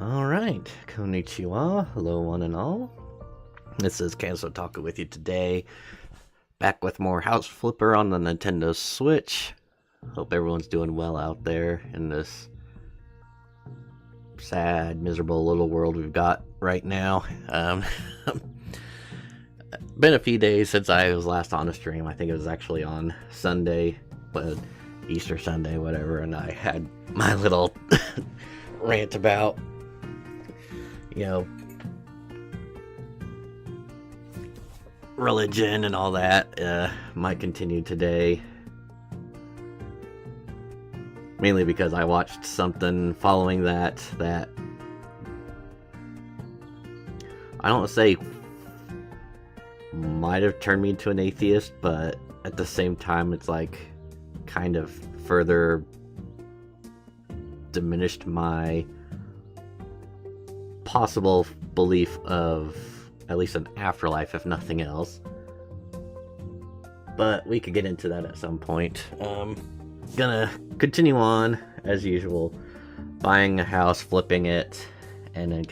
Alright, konnichiwa, hello one and all. This is Otaku with you today. Back with more House Flipper on the Nintendo Switch. Hope everyone's doing well out there in this sad, miserable little world we've got right now. Been a few days since I was last on a stream. I think it was actually on Sunday, but Easter Sunday, whatever, and I had my little rant about, religion and all that. Might continue today. Mainly because I watched something following that I don't say might have turned me into an atheist, but at the same time it's like kind of further diminished my possible belief of at least an afterlife, if nothing else. But we could get into that at some point. Gonna continue on as usual, buying a house, flipping it, and then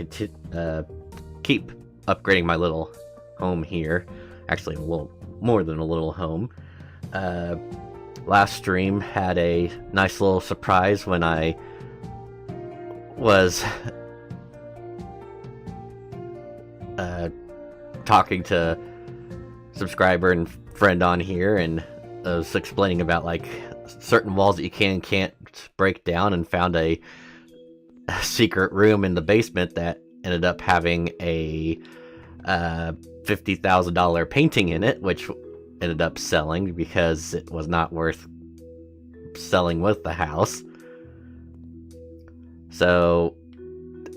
keep upgrading my little home here. Actually, a little more than a little home. Last stream had a nice little surprise when I was talking to subscriber and friend on here, and I was explaining about like certain walls that you can't break down, and found a secret room in the basement that ended up having a $50,000 painting in it, which ended up selling because it was not worth selling with the house. So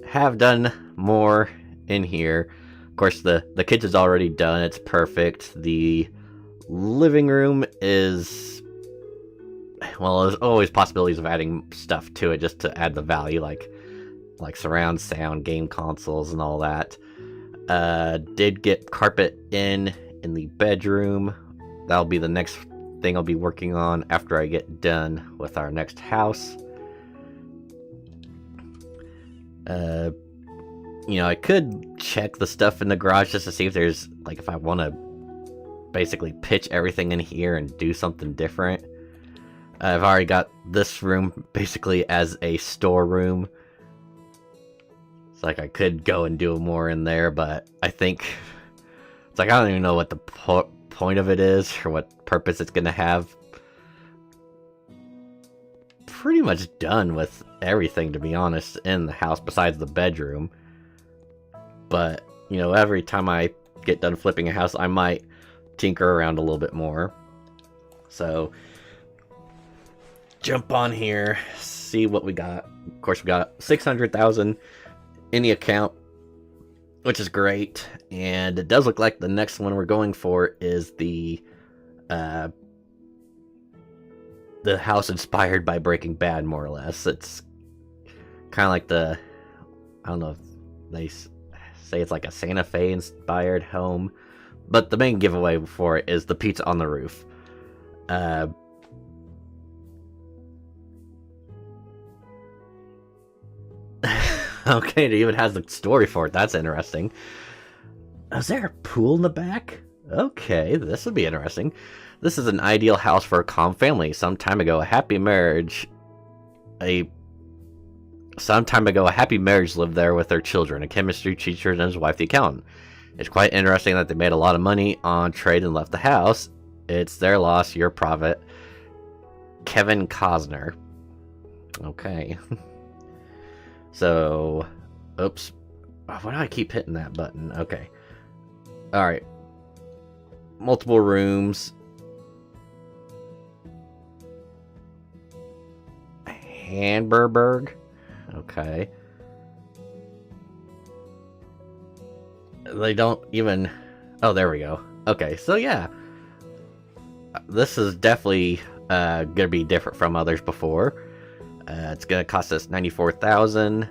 have done more in here. Of course, the kitchen's already done. It's perfect. The living room is, well, there's always possibilities of adding stuff to it just to add the value, like surround sound, game consoles, and all that. Did get carpet in the bedroom. That'll be the next thing I'll be working on after I get done with our next house. I could check the stuff in the garage just to see if there's, like, if I want to basically pitch everything in here and do something different. I've already got this room basically as a storeroom. It's like I could go and do more in there, but I think it's like I don't even know what the point of it is or what purpose it's going to have. Pretty much done with everything, to be honest, in the house besides the bedroom. But, every time I get done flipping a house, I might tinker around a little bit more. So, jump on here, see what we got. Of course, we got 600,000 in the account, which is great. And it does look like the next one we're going for is the house inspired by Breaking Bad, more or less. It's kind of like I don't know if they say it's like a Santa Fe inspired home, but the main giveaway for it is the pizza on the roof. Okay, it even has the story for it. That's interesting. Is there a pool in the back? Okay, this would be interesting. This is an ideal house for a calm family. Some time ago, a happy marriage lived there with their children, a chemistry teacher and his wife, the accountant. It's quite interesting that they made a lot of money on trade and left the house. It's their loss, your profit. Kevin Costner. Okay. So, oops. Why do I keep hitting that button? Okay. Alright. Multiple rooms. Hamburg. Okay. They don't even... Oh, there we go. Okay, so yeah. This is definitely gonna be different from others before. It's gonna cost us 94,000.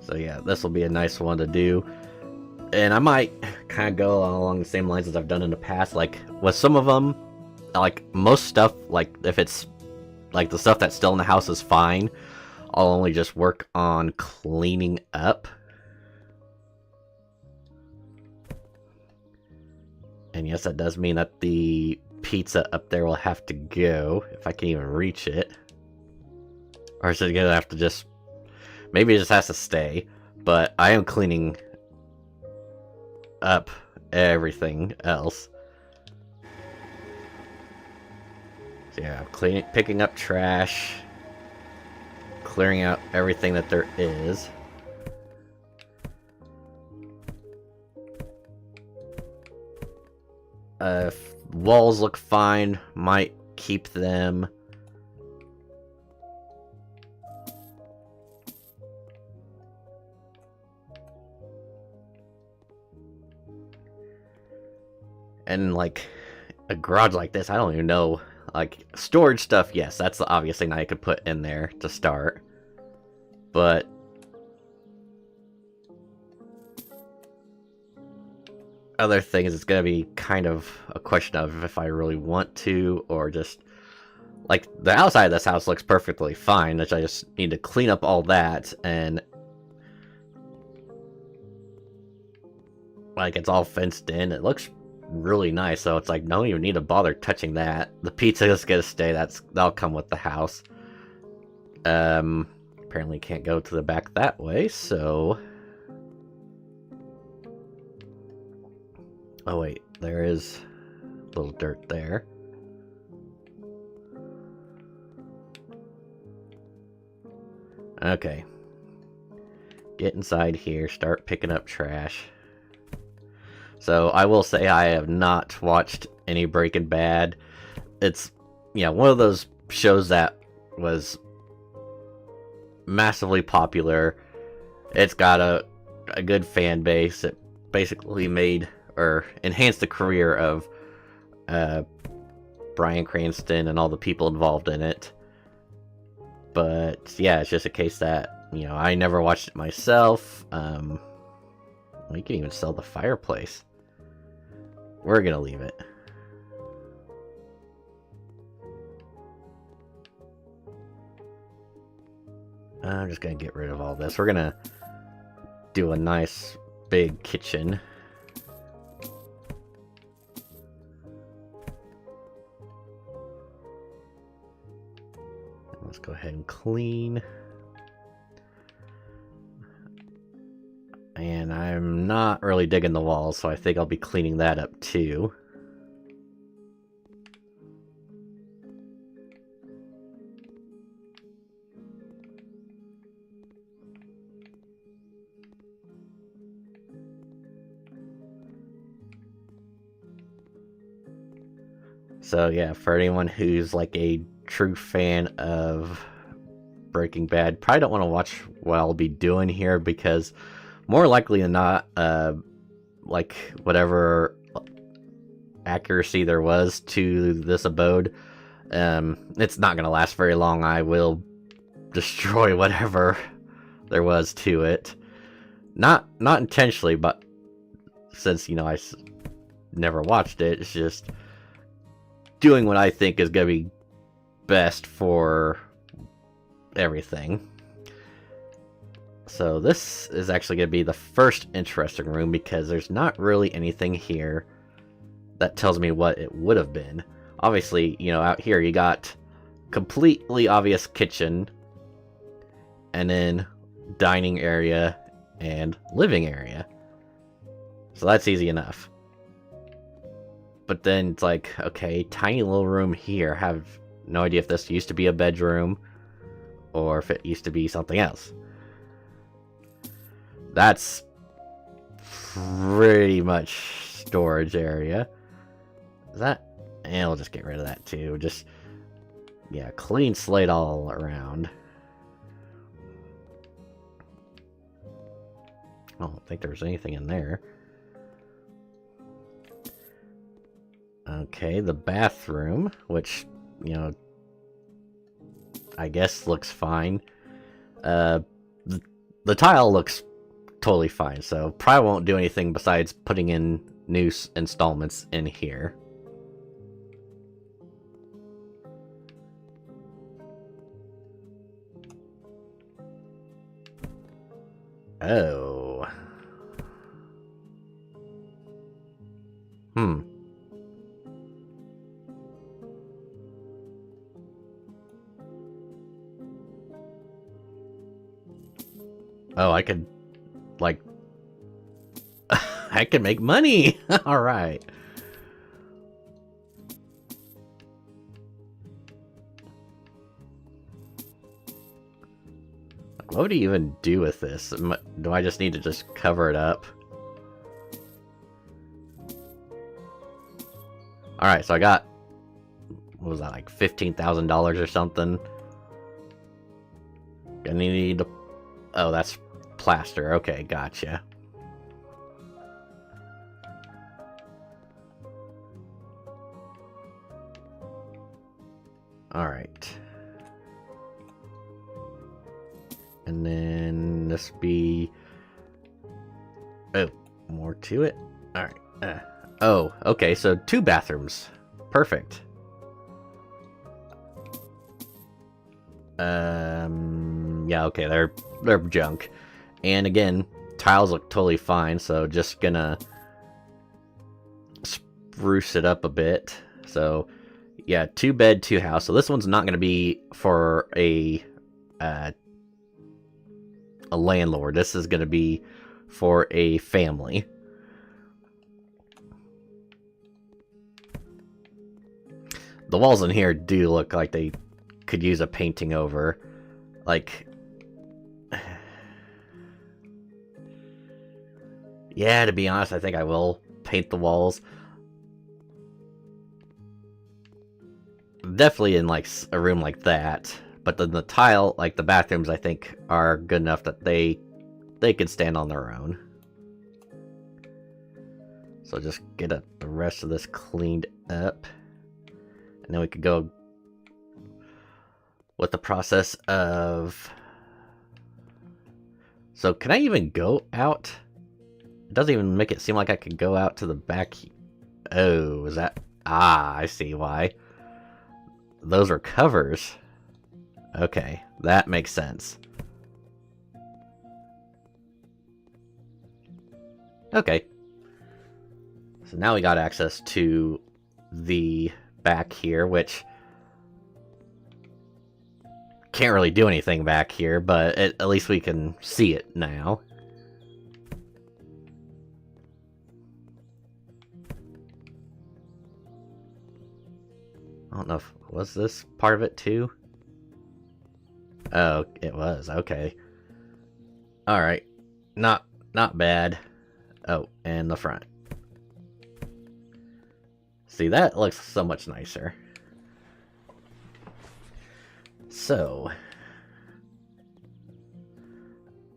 So yeah, this will be a nice one to do. And I might kind of go along the same lines as I've done in the past. Like, with some of them, like, most stuff, like, if it's, like, the stuff that's still in the house is fine. I'll only just work on cleaning up. And yes, that does mean that the pizza up there will have to go, if I can even reach it. Or is it gonna have to just... Maybe it just has to stay. But I am cleaning up everything else. So yeah, picking up trash. Clearing out everything that there is. If walls look fine, might keep them. And like a garage like this, I don't even know. Like storage stuff, yes, that's the obvious thing I could put in there to start. But other things, it's gonna be kind of a question of if I really want to, or just like the outside of this house looks perfectly fine. Which I just need to clean up all that, and like it's all fenced in. It looks really nice, so it's like no, you need to bother touching that. The pizza is gonna stay. That'll come with the house. Apparently can't go to the back that way, so. Oh wait, there is a little dirt there. Okay. Get inside here, start picking up trash. So I will say I have not watched any Breaking Bad. It's, yeah, one of those shows that was massively popular. It's got a good fan base. It basically made or enhanced the career of Bryan Cranston and all the people involved in it. But yeah, it's just a case that, you know, I never watched it myself. We can even sell the fireplace. We're gonna leave it. I'm just gonna get rid of all this. We're gonna do a nice big kitchen. Let's go ahead and clean. And I'm not really digging the walls, so I think I'll be cleaning that up too. So yeah, for anyone who's like a true fan of Breaking Bad, probably don't want to watch what I'll be doing here, because more likely than not, like whatever accuracy there was to this abode, it's not gonna last very long. I will destroy whatever there was to it, not intentionally, but since, you know, I never watched it, it's just doing what I think is gonna be best for everything. So this is actually going to be the first interesting room, because there's not really anything here that tells me what it would have been. Obviously, you know, out here you got completely obvious kitchen, and then dining area and living area. So that's easy enough. But then it's like, okay, tiny little room here. I have no idea if this used to be a bedroom or if it used to be something else. That's pretty much storage area. Is that? And we'll just get rid of that too. Just, yeah, clean slate all around. I don't think there's anything in there. Okay, the bathroom, which, you know, I guess looks fine. The tile looks totally fine, so probably won't do anything besides putting in new installments in here. Oh. Oh, I could, like... I can make money! Alright. What would he even do with this? Do I just need to just cover it up? Alright, so I got... What was that, like $15,000 or something? I need to... Oh, that's plaster. Okay, gotcha. Alright. And then this be... Oh, more to it? Alright. Oh, okay, so 2 bathrooms. Perfect. Yeah, okay, they're junk. And again, tiles look totally fine, so just gonna spruce it up a bit. So, yeah, 2 bed, 2 house. So this one's not gonna be for a landlord. This is gonna be for a family. The walls in here do look like they could use a painting over. Like... Yeah, to be honest, I think I will paint the walls. Definitely in, like, a room like that. But then the tile, like the bathrooms, I think are good enough that they can stand on their own. So just get the rest of this cleaned up. And then we could go with the process of... So can I even go out? It doesn't even make it seem like I could go out to the back. Oh, is that... Ah, I see why. Those are covers. Okay, that makes sense. Okay. So now we got access to the back here, which... Can't really do anything back here, but at least we can see it now. I don't know if... Was this part of it too? Oh, it was. Okay. Alright. Not bad. Oh, and the front. See, that looks so much nicer. So...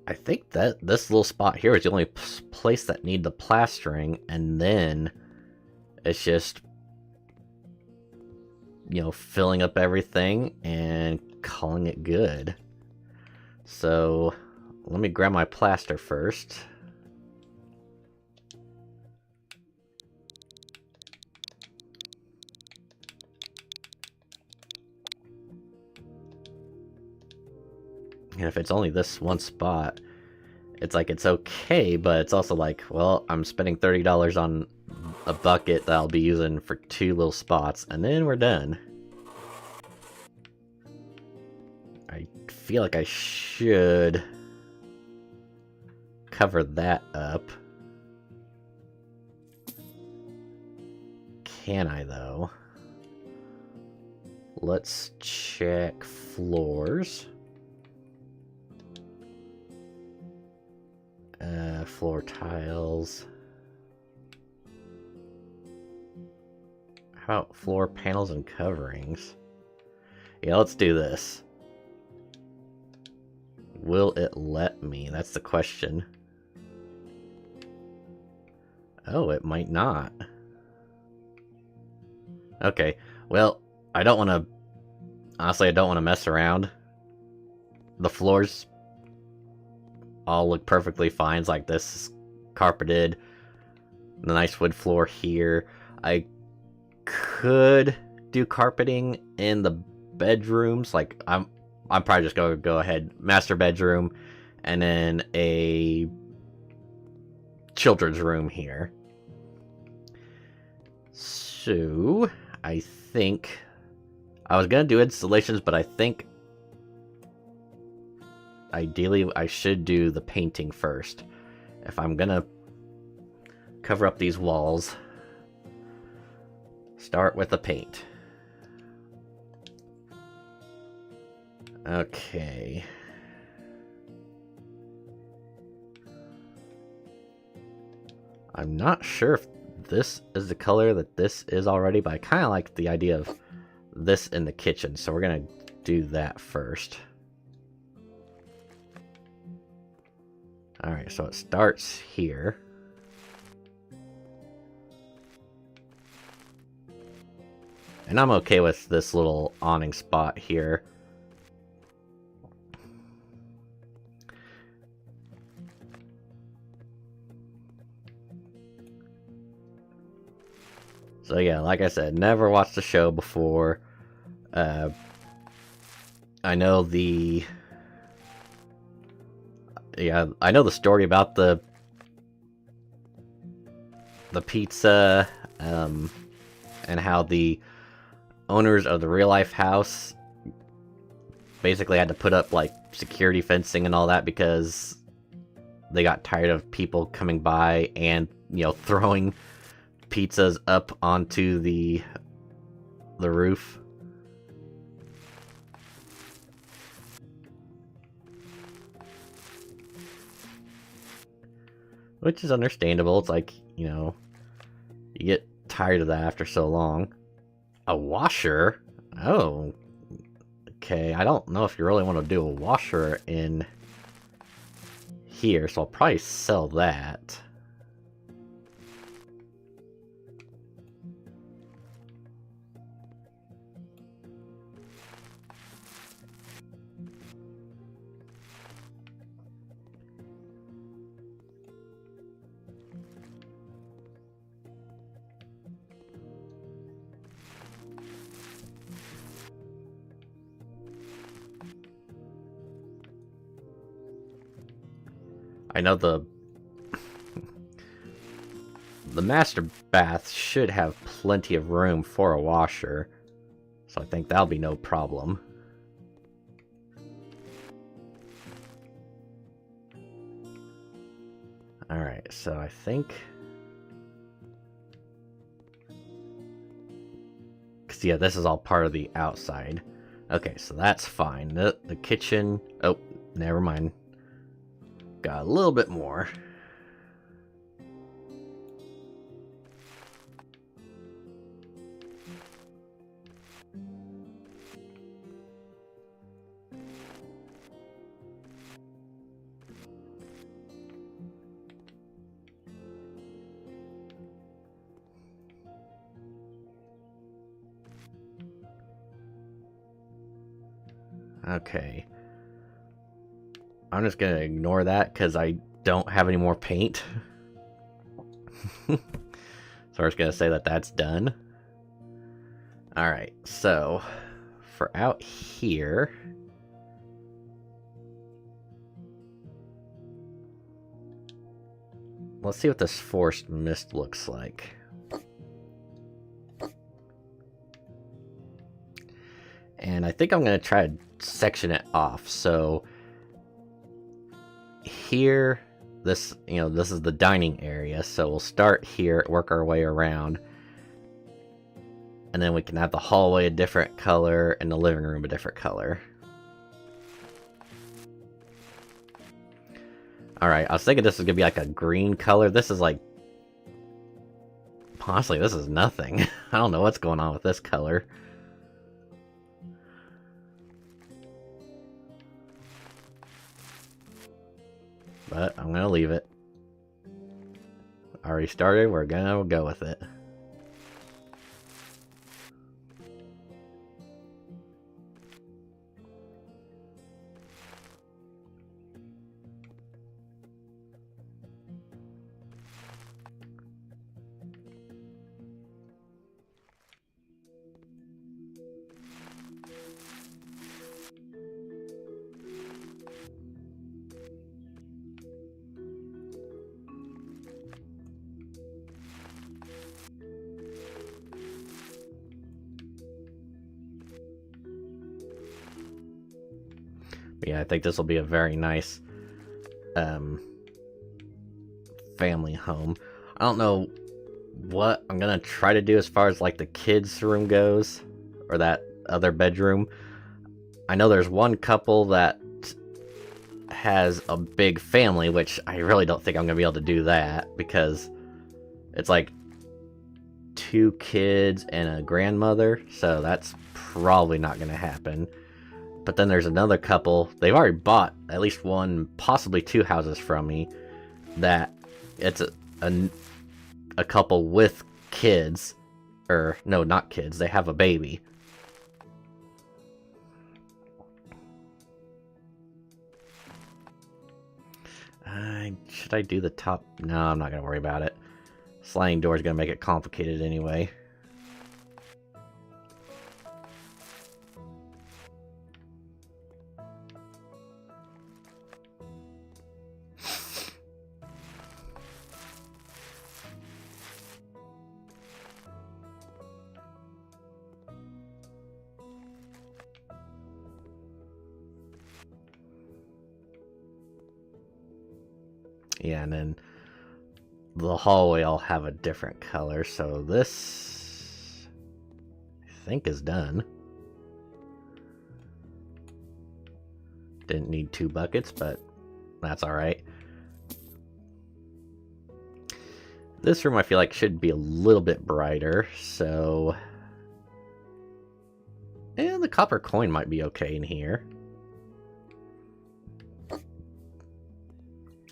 I think that this little spot here is the only place that need the plastering, and then it's just... You know, filling up everything and calling it good. So, let me grab my plaster first. And if it's only this one spot, it's like it's okay, but it's also like, well, I'm spending $30 on a bucket that I'll be using for 2 little spots, and then we're done. I feel like I should cover that up. Can I, though? Let's check floors. Floor tiles. How about floor panels and coverings? Yeah, let's do this. Will it let me? That's the question. Oh, it might not. Okay, well, I don't want to... Honestly, I don't want to mess around. The floors all look perfectly fine. It's like this is carpeted. The nice wood floor here. I could do carpeting in the bedrooms. Like, I'm probably just gonna go ahead, master bedroom, and then a children's room here. So, I think I was gonna do installations, but I think ideally I should do the painting first. If I'm gonna cover up these walls, start with the paint. Okay. I'm not sure if this is the color that this is already, but I kind of like the idea of this in the kitchen, so we're gonna do that first. Alright, so it starts here. And I'm okay with this little awning spot here. So yeah, like I said, never watched the show before. I know the... Yeah, I know the story about the pizza, and how the owners of the real life house basically had to put up like security fencing and all that because they got tired of people coming by and, you know, throwing pizzas up onto the roof. Which is understandable. It's like, you know, you get tired of that after so long. A washer? Oh. Okay, I don't know if you really want to do a washer in here, so I'll probably sell that. I know the master bath should have plenty of room for a washer, so I think that'll be no problem. Alright, so I think... Because, yeah, this is all part of the outside. Okay, so that's fine. The kitchen... Oh, never mind. Got a little bit more. Okay. I'm just gonna ignore that because I don't have any more paint. So I'm just gonna say that that's done. Alright, so for out here, let's see what this forest mist looks like. And I think I'm gonna try to section it off. So here, this, you know, this is the dining area, so we'll start here, work our way around, and then we can have the hallway a different color and the living room a different color. Alright, I was thinking this was gonna be like a green color. This is like, honestly, this is nothing. I don't know what's going on with this color. But I'm gonna leave it. Already started, we're gonna go with it. Yeah, I think this will be a very nice family home. I don't know what I'm gonna try to do as far as like the kids' room goes, or that other bedroom. I know there's one couple that has a big family, which I really don't think I'm gonna be able to do that because it's like 2 kids and a grandmother, so that's probably not gonna happen. But then there's another couple, they've already bought at least 1, possibly 2 houses from me, that it's a couple with kids, or no, not kids, they have a baby. Should I do the top? No, I'm not gonna worry about it. Sliding door is gonna make it complicated anyway. Yeah, and then the hallway will have a different color, so this I think is done. Didn't need 2 buckets, but that's alright. This room I feel like should be a little bit brighter, so... And the copper coin might be okay in here.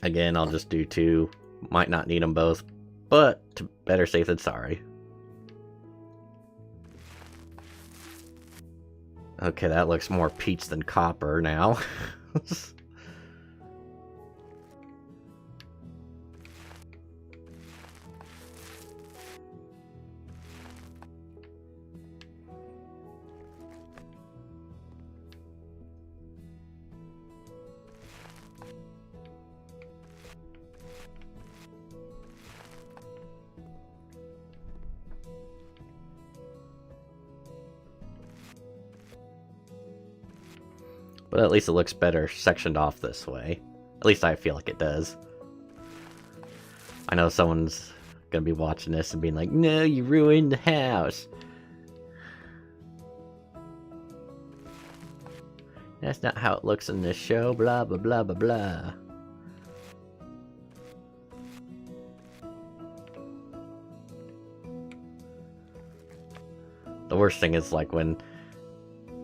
Again, I'll just do 2. Might not need them both, but better safe than sorry. Okay, that looks more peach than copper now. But at least it looks better sectioned off this way. At least I feel like it does. I know someone's gonna be watching this and being like, no, you ruined the house. That's not how it looks in this show, blah, blah, blah, blah, blah. The worst thing is like when,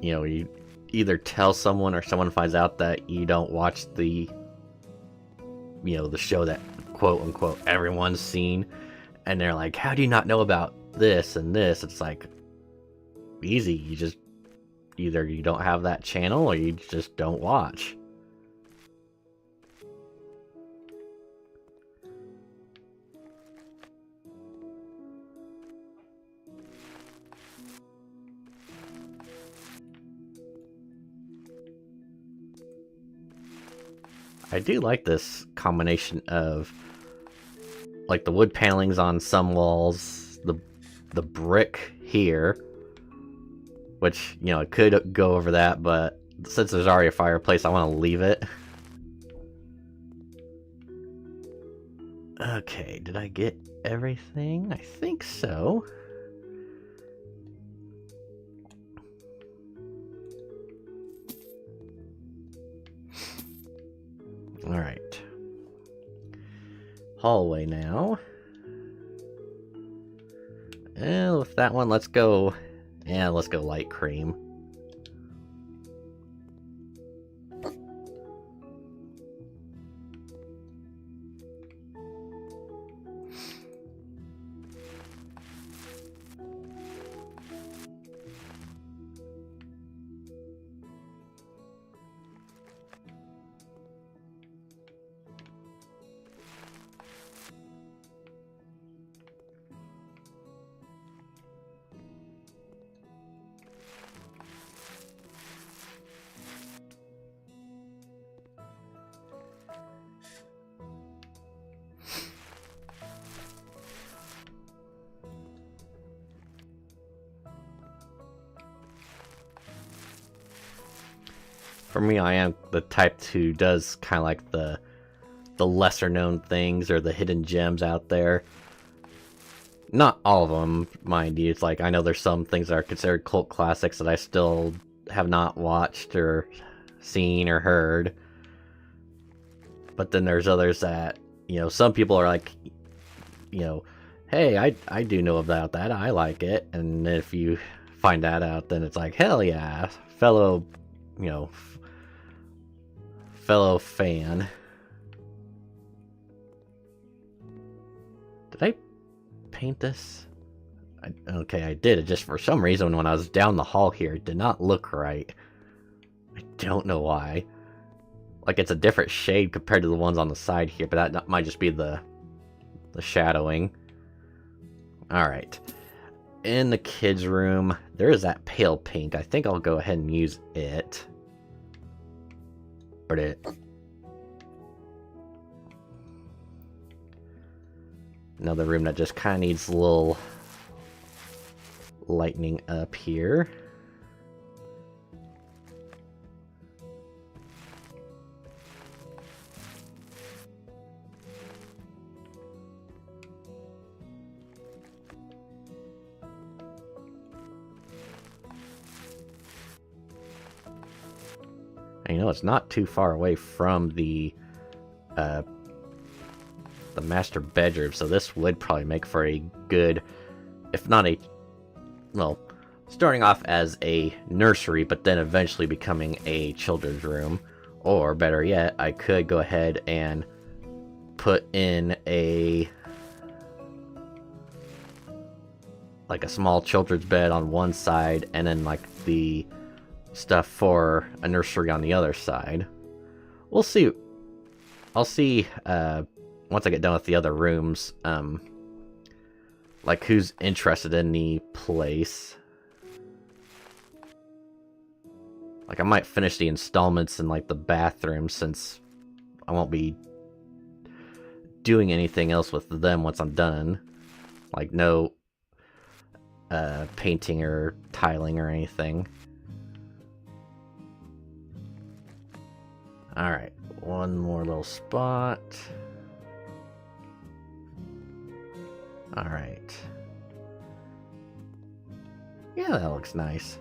you know, you either tell someone or someone finds out that you don't watch the, you know, the show that quote unquote everyone's seen, and they're like, how do you not know about this and this? It's like, easy, you just either you don't have that channel or you just don't watch. I do like this combination of like the wood panelings on some walls, the brick here, which, you know, it could go over that, but since there's already a fireplace, I want to leave it. Okay, did I get everything? I think so. Alright. Hallway now. And with that one, let's go... Yeah, let's go light cream. for me, I am the type who does kind of like the lesser known things or the hidden gems out there. Not all of them, mind you. It's like, I know there's some things that are considered cult classics that I still have not watched or seen or heard. But then there's others that, you know, some people are like, you know, hey, I do know about that, I like it. And if you find that out, then it's like, hell yeah, fellow, you know, fellow fan. Did I paint this? Okay, I did. It just for some reason when I was down the hall here, it did not look right. I don't know why. Like, it's a different shade compared to the ones on the side here, but that might just be the shadowing. Alright. In the kids' room, there is that pale pink. I think I'll go ahead and use it. But another room that just kind of needs a little lightening up here. And you know, it's not too far away from the master bedroom, so this would probably make for a good, if not a, well, starting off as a nursery, but then eventually becoming a children's room. Or better yet, I could go ahead and put in like a small children's bed on one side, and then like the stuff for a nursery on the other side. We'll see. I'll see once I get done with the other rooms, like who's interested in the place. Like, I might finish the installments in like the bathroom, since I won't be doing anything else with them once I'm done. Like, no painting or tiling or anything. Alright, one more little spot. Alright. Yeah, that looks nice.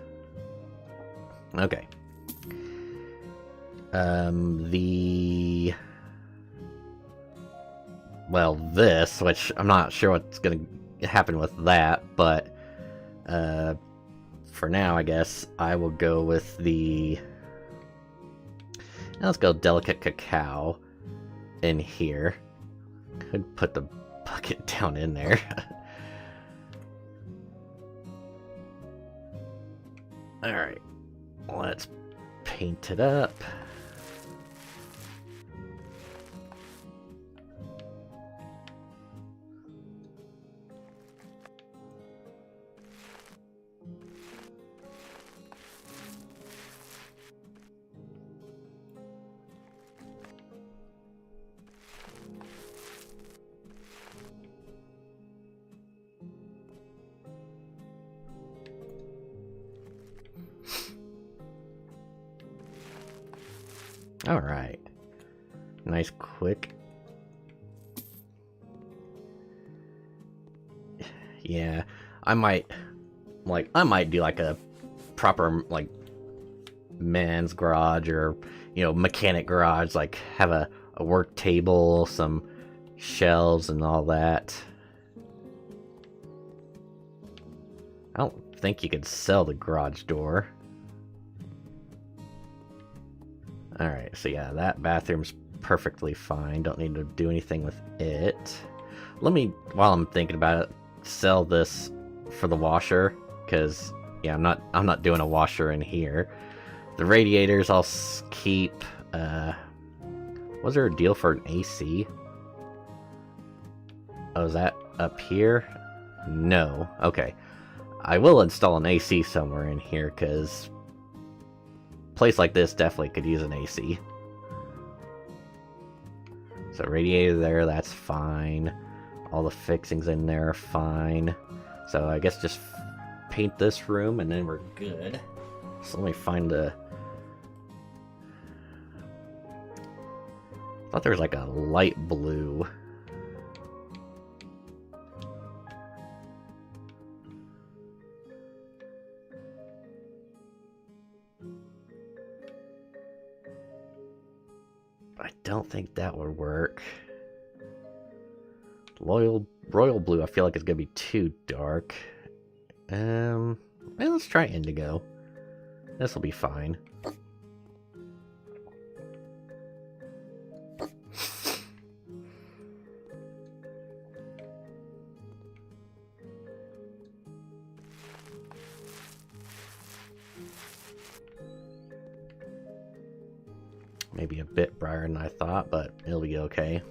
Okay. Well, this, which I'm not sure what's gonna happen with that, but for now, I guess I will go with the... Now let's go delicate cacao in here. Could put the bucket down in there. Alright, let's paint it up. Alright. Nice, quick. Yeah, I might do like a proper, like, man's garage, or, you know, mechanic garage, like have a work table, some shelves and all that. I don't think you could sell the garage door. Alright, so yeah, that bathroom's perfectly fine. Don't need to do anything with it. Let me, while I'm thinking about it, sell this for the washer, because yeah, I'm not doing a washer in here. The radiators I'll keep. Was there a deal for an AC? Oh, is that up here? No. Okay. I will install an AC somewhere in here, because place like this definitely could use an AC. So radiator there, that's fine. All the fixings in there are fine. So I guess just paint this room and then we're good. So let me find the thought there was like a light blue. I don't think that would work. Royal blue, I feel like it's gonna be too dark. Well, let's try indigo. This will be fine. Maybe a bit brighter than I thought, but it'll be okay.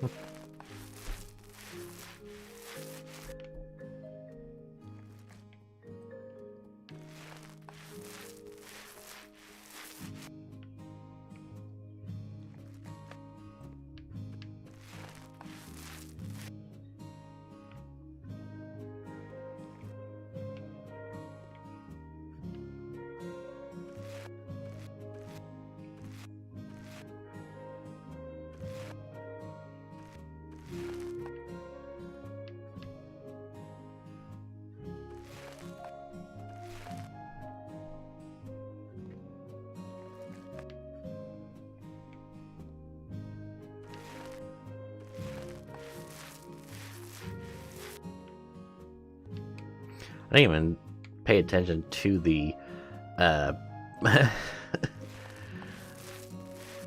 I didn't even pay attention to the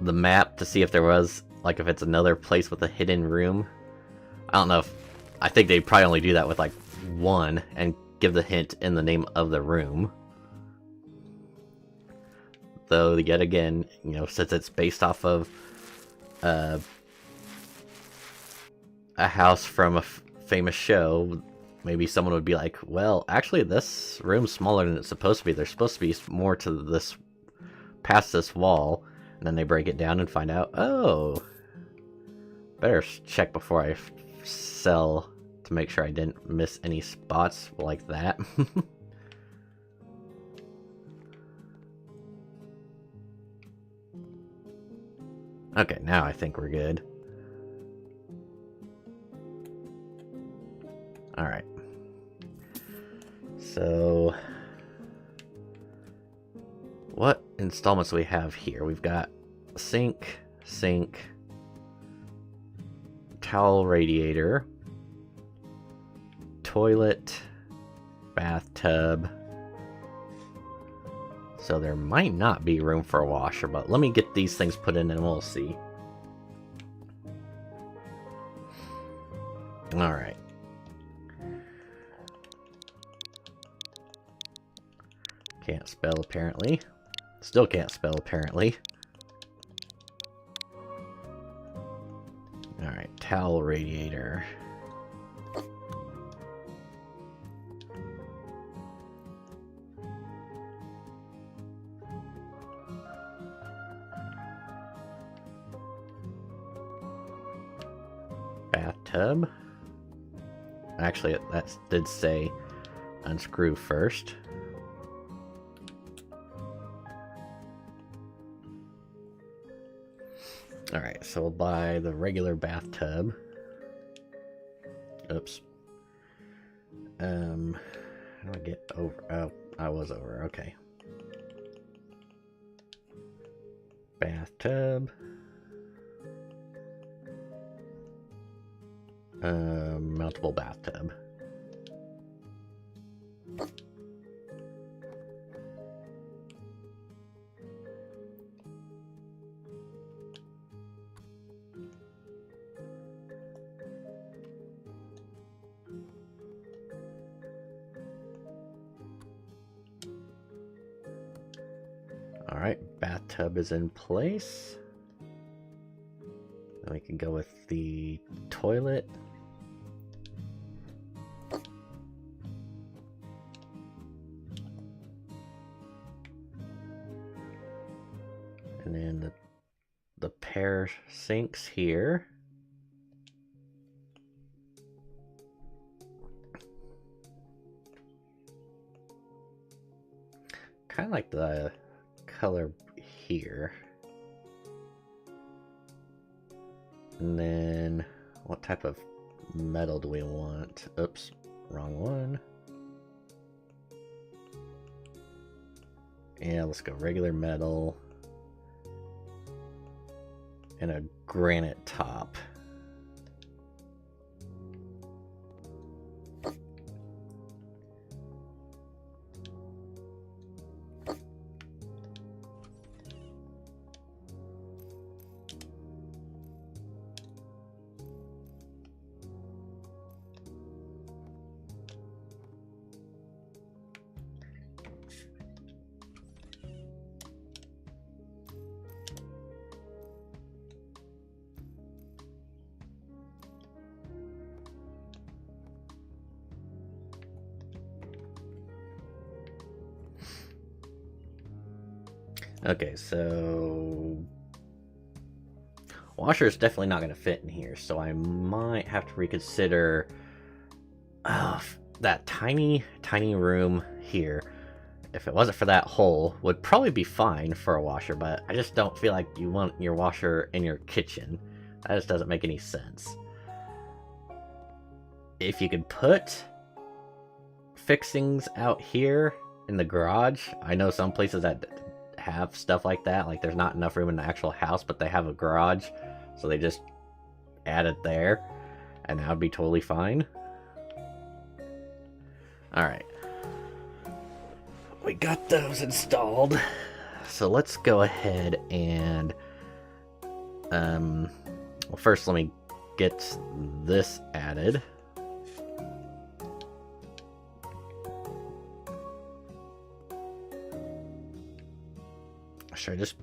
the map to see if there was, like, if it's another place with a hidden room. I don't know if... I think they'd probably only do that with, like, one, and give the hint in the name of the room. Though, yet again, you know, since it's based off of a house from a famous show, maybe someone would be like, well, actually, this room's smaller than it's supposed to be. There's supposed to be more to this, past this wall. And then they break it down and find out, oh, better check before I sell to make sure I didn't miss any spots like that. Okay, now I think we're good. Alright. So, what installments do we have here? We've got sink, towel radiator, toilet, bathtub. So there might not be room for a washer, but let me get these things put in and we'll see. Alright. Can't spell apparently. Still can't spell apparently. Alright, towel radiator. Bathtub. Actually, that did say unscrew first. Alright, so we'll buy the regular bathtub. Oops. How do I get over? Oh, I was over, okay. Bathtub. Mountable bathtub. Alright, bathtub is in place. Then we can go with the toilet. And then the pair sinks here. Kind of like the color here. And then, what type of metal do we want? Oops, wrong one. Yeah, let's go regular metal. And a granite top. Okay, so washer is definitely not going to fit in here, so I might have to reconsider that tiny room here. If it wasn't for that hole, would probably be fine for a washer, but I just don't feel like you want your washer in your kitchen. That just doesn't make any sense. If you could put fixings out here in the garage, I know some places that have stuff like that, like there's not enough room in the actual house, but they have a garage, so they just add it there, and that would be totally fine. Alright. We got those installed. So let's go ahead and well, first let me get this added. Should I just...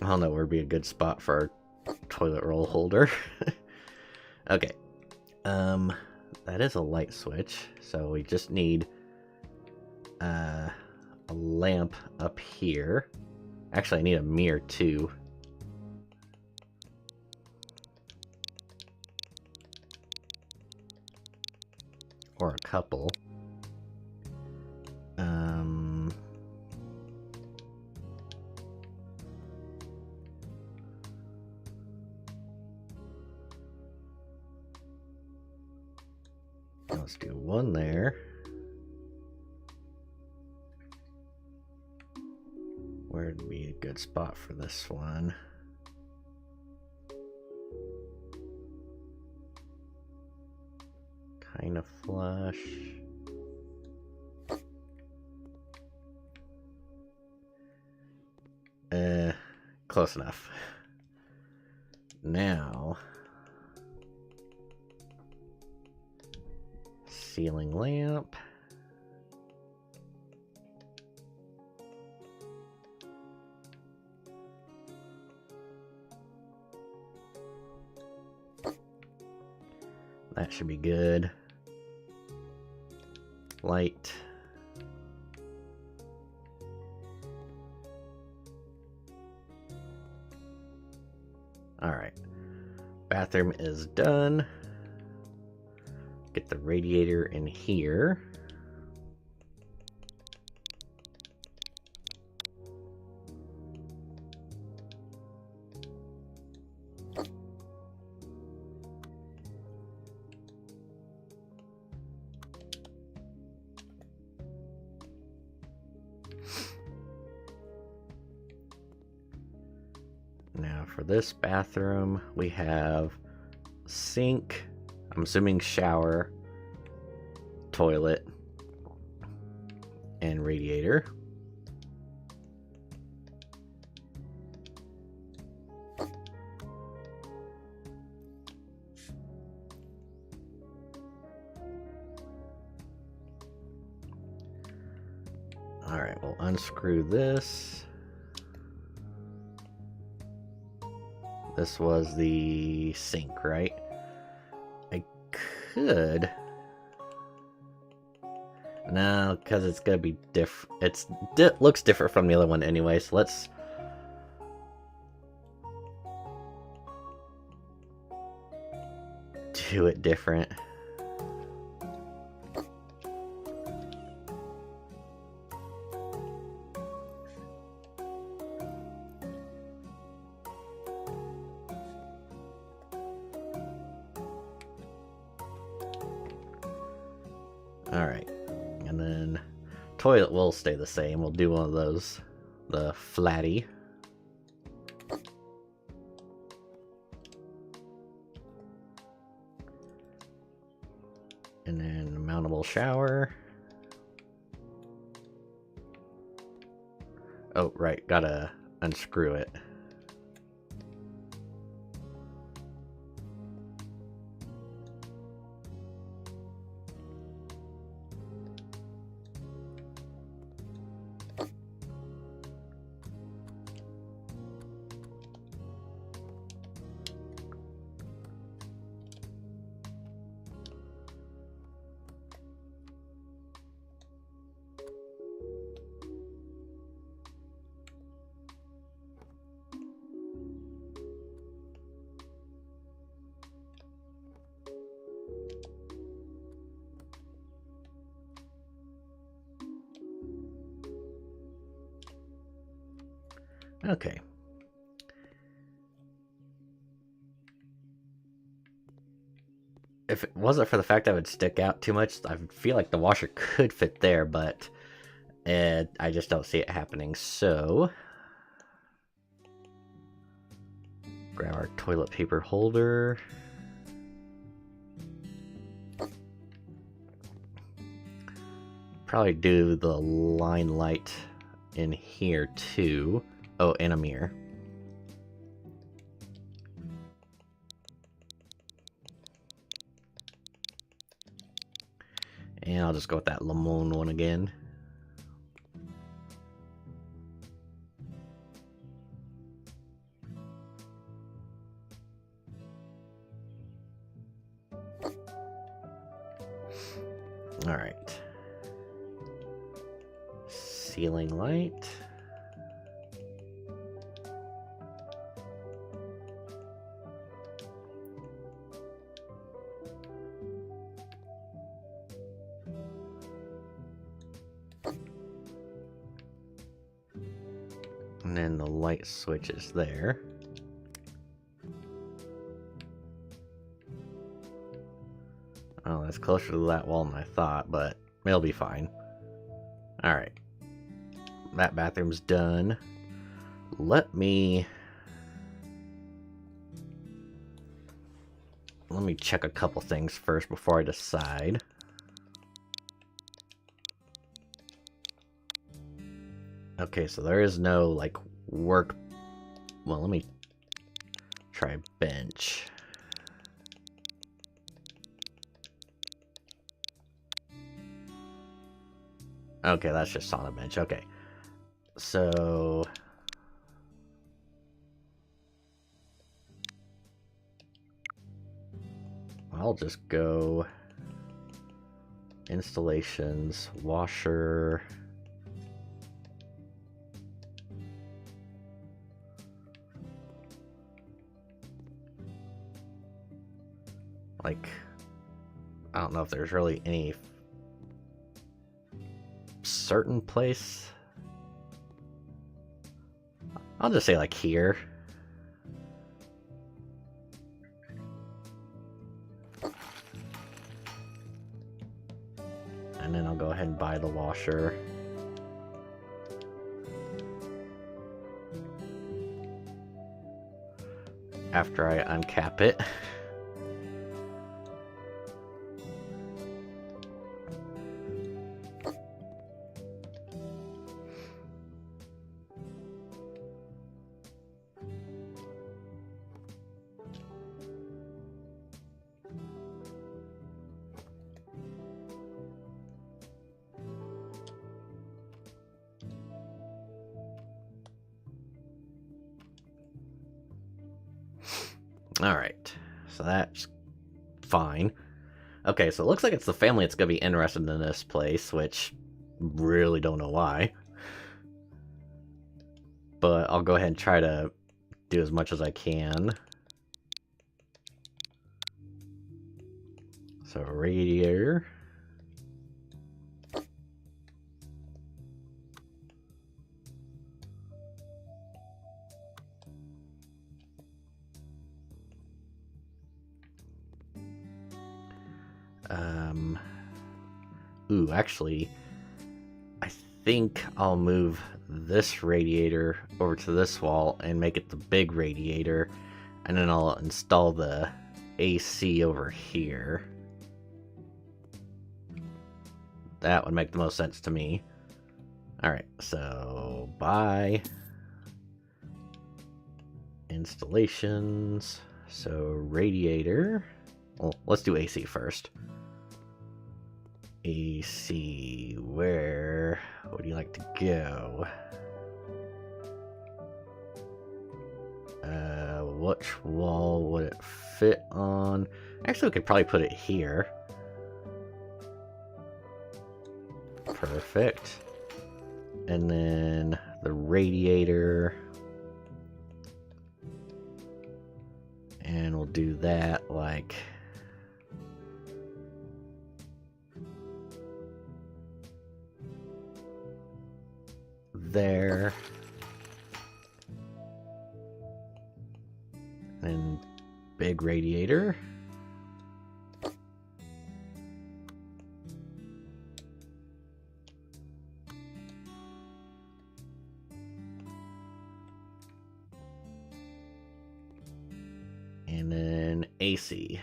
I don't know where would be a good spot for our toilet roll holder. Okay. That is a light switch, so we just need a lamp up here. Actually, I need a mirror too. Or a couple. Let's do one there. Where would be a good spot for this one? Kind of flush. Close enough. Now, ceiling lamp. That should be good. Light. Alright. Bathroom is done. Get the radiator in here. Now for this bathroom, we have sink, I'm assuming shower, toilet, and radiator. Alright, we'll unscrew this. This was the sink, right? I could... No, because it's gonna be different. It looks different from the other one anyway, so let's... do it different. Alright. And then toilet will stay the same. We'll do one of those. The flatty. And then mountable shower. Oh, right. Gotta unscrew it. Okay. If it wasn't for the fact that it would stick out too much, I feel like the washer could fit there, but I just don't see it happening. So, grab our toilet paper holder. Probably do the line light in here too. Oh, and a mirror. And I'll just go with that lemon one again. Alright. Ceiling light. And then the light switch is there. Oh, that's closer to that wall than I thought, but it'll be fine. Alright. That bathroom's done. Let me check a couple things first before I decide. Okay, so there is no, like, work... Well, let me try bench. Okay, that's just on a bench. Okay. So... I'll just go... Installations, washer... Like, I don't know if there's really any certain place. I'll just say like here. And then I'll go ahead and buy the washer. After I uncap it. Alright, so that's fine. Okay, so it looks like it's the family that's going to be interested in this place, which really don't know why. But I'll go ahead and try to do as much as I can. So, radiator. Ooh, actually, I think I'll move this radiator over to this wall and make it the big radiator, and then I'll install the AC over here. That would make the most sense to me. Alright, so bye. Installations. So radiator. Well, let's do AC first. AC, where would you like to go? Which wall would it fit on? Actually, we could probably put it here. Perfect. And then the radiator. And we'll do that like there. And big radiator. And then AC.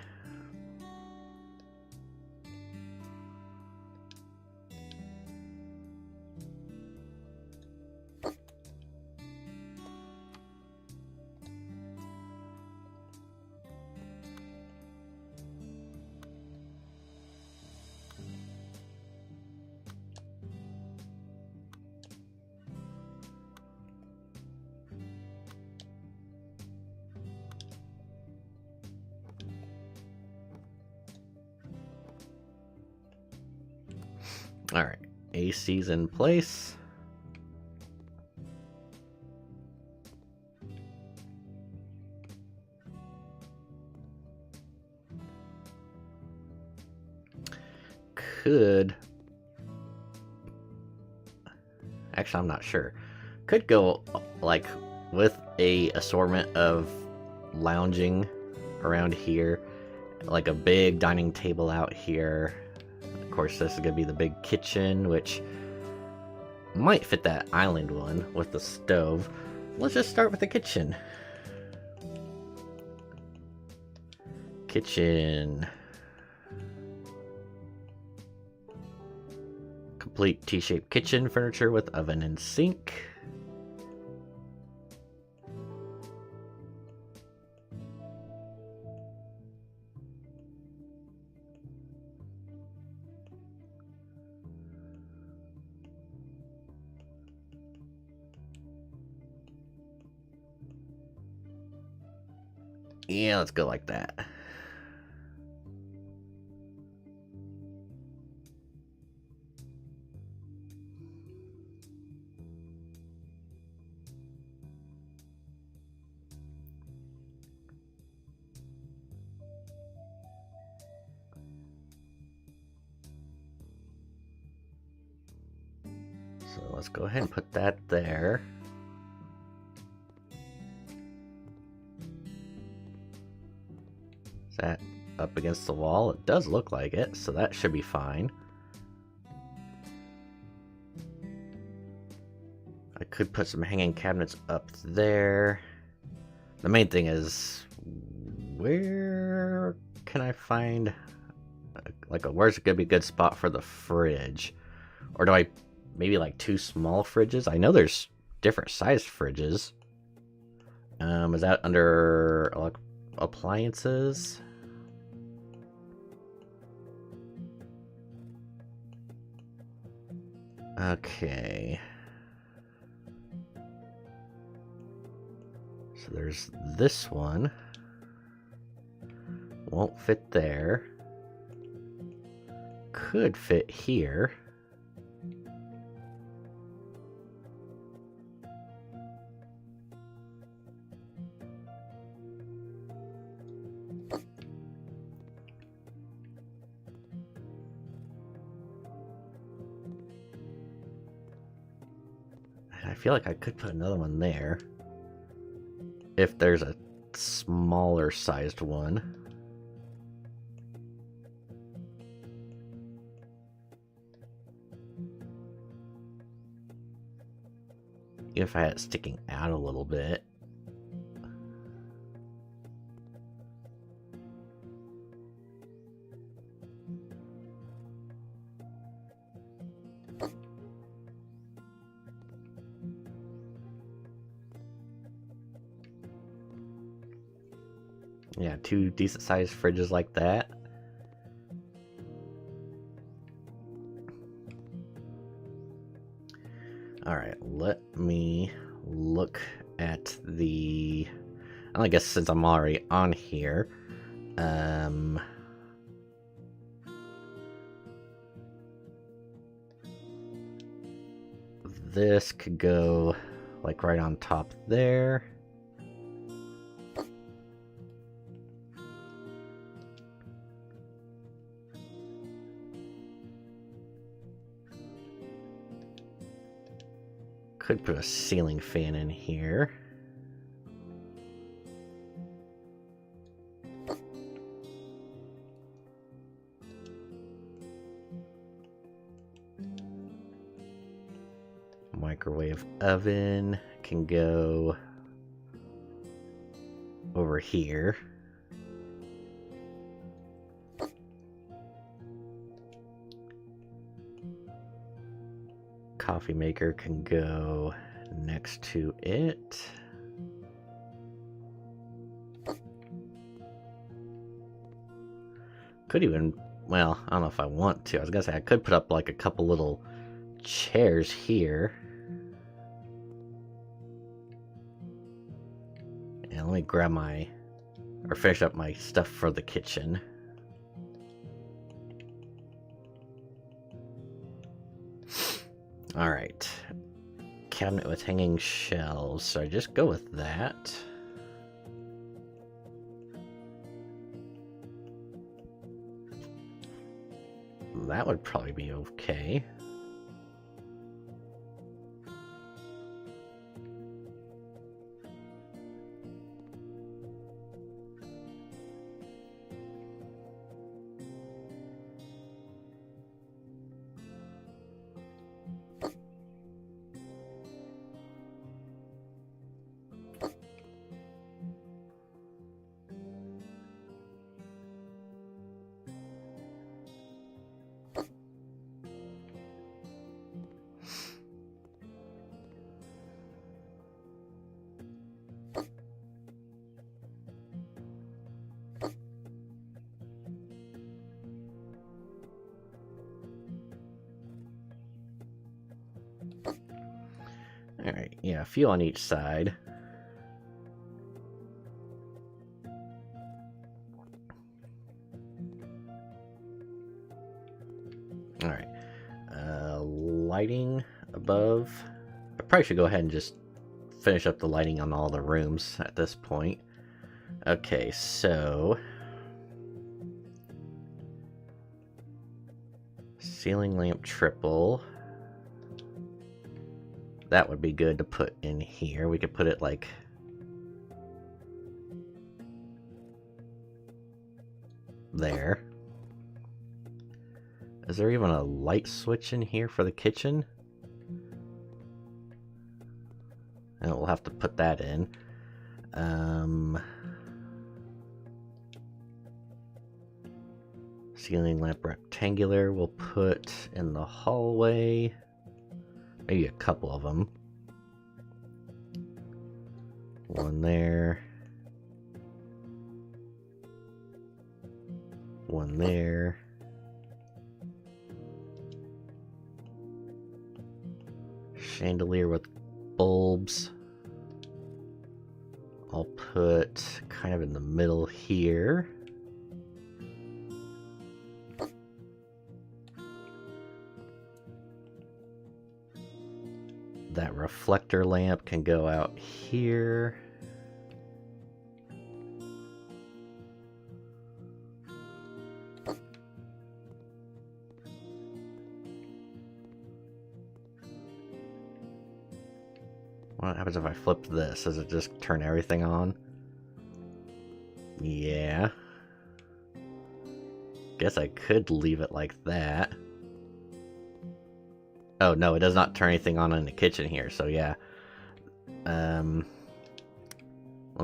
Alright, AC's in place. Could... Actually, I'm not sure. Could go, like, with a assortment of lounging around here. Like a big dining table out here. Of course, this is going to be the big kitchen, which might fit that island one with the stove. Let's just start with the kitchen. Kitchen. Complete T-shaped kitchen furniture with oven and sink. Yeah, let's go like that. So let's go ahead and put that there. Is that up against the wall? It does look like it, so that should be fine. I could put some hanging cabinets up there. The main thing is, where can I find, like, where's gonna be a good spot for the fridge? Or do I maybe like two small fridges? I know there's different sized fridges. Is that under like appliances? Okay. So there's this one. Won't fit there. Could fit here. I feel like I could put another one there. If there's a smaller sized one. if I had it sticking out a little bit. Yeah, 2 decent sized fridges like that. Alright, let me look at the... I guess since I'm already on here, this could go like right on top there. Could put a ceiling fan in here. Microwave oven can go over here. Coffee maker can go next to it. Could even, well, I don't know if I want to. I was gonna say I could put up like a couple little chairs here. And let me grab my, or finish up my stuff for the kitchen. Alright. Cabinet with hanging shelves, so I just go with that. That would probably be okay. Alright, yeah, a few on each side. Alright. Lighting above. I probably should go ahead and just finish up the lighting on all the rooms at this point. Okay, so... ceiling lamp triple. That would be good to put in here. We could put it like... there. Is there even a light switch in here for the kitchen? And we'll have to put that in. Ceiling lamp rectangular we'll put in the hallway. Maybe a couple of them. One there. One there. Chandelier with bulbs. I'll put kind of in the middle here. That reflector lamp can go out here. What happens if I flip this? Does it just turn everything on? Yeah. Guess I could leave it like that. Oh no, it does not turn anything on in the kitchen here, so yeah. Let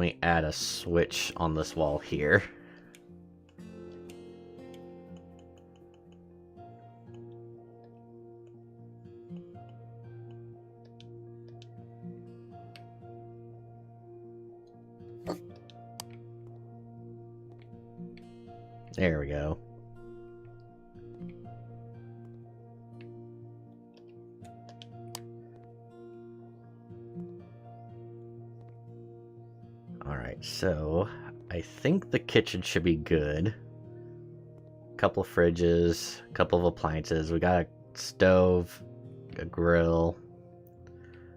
me add a switch on this wall here. There we go. Alright, so I think the kitchen should be good. Couple of fridges, couple of appliances. We got a stove, a grill,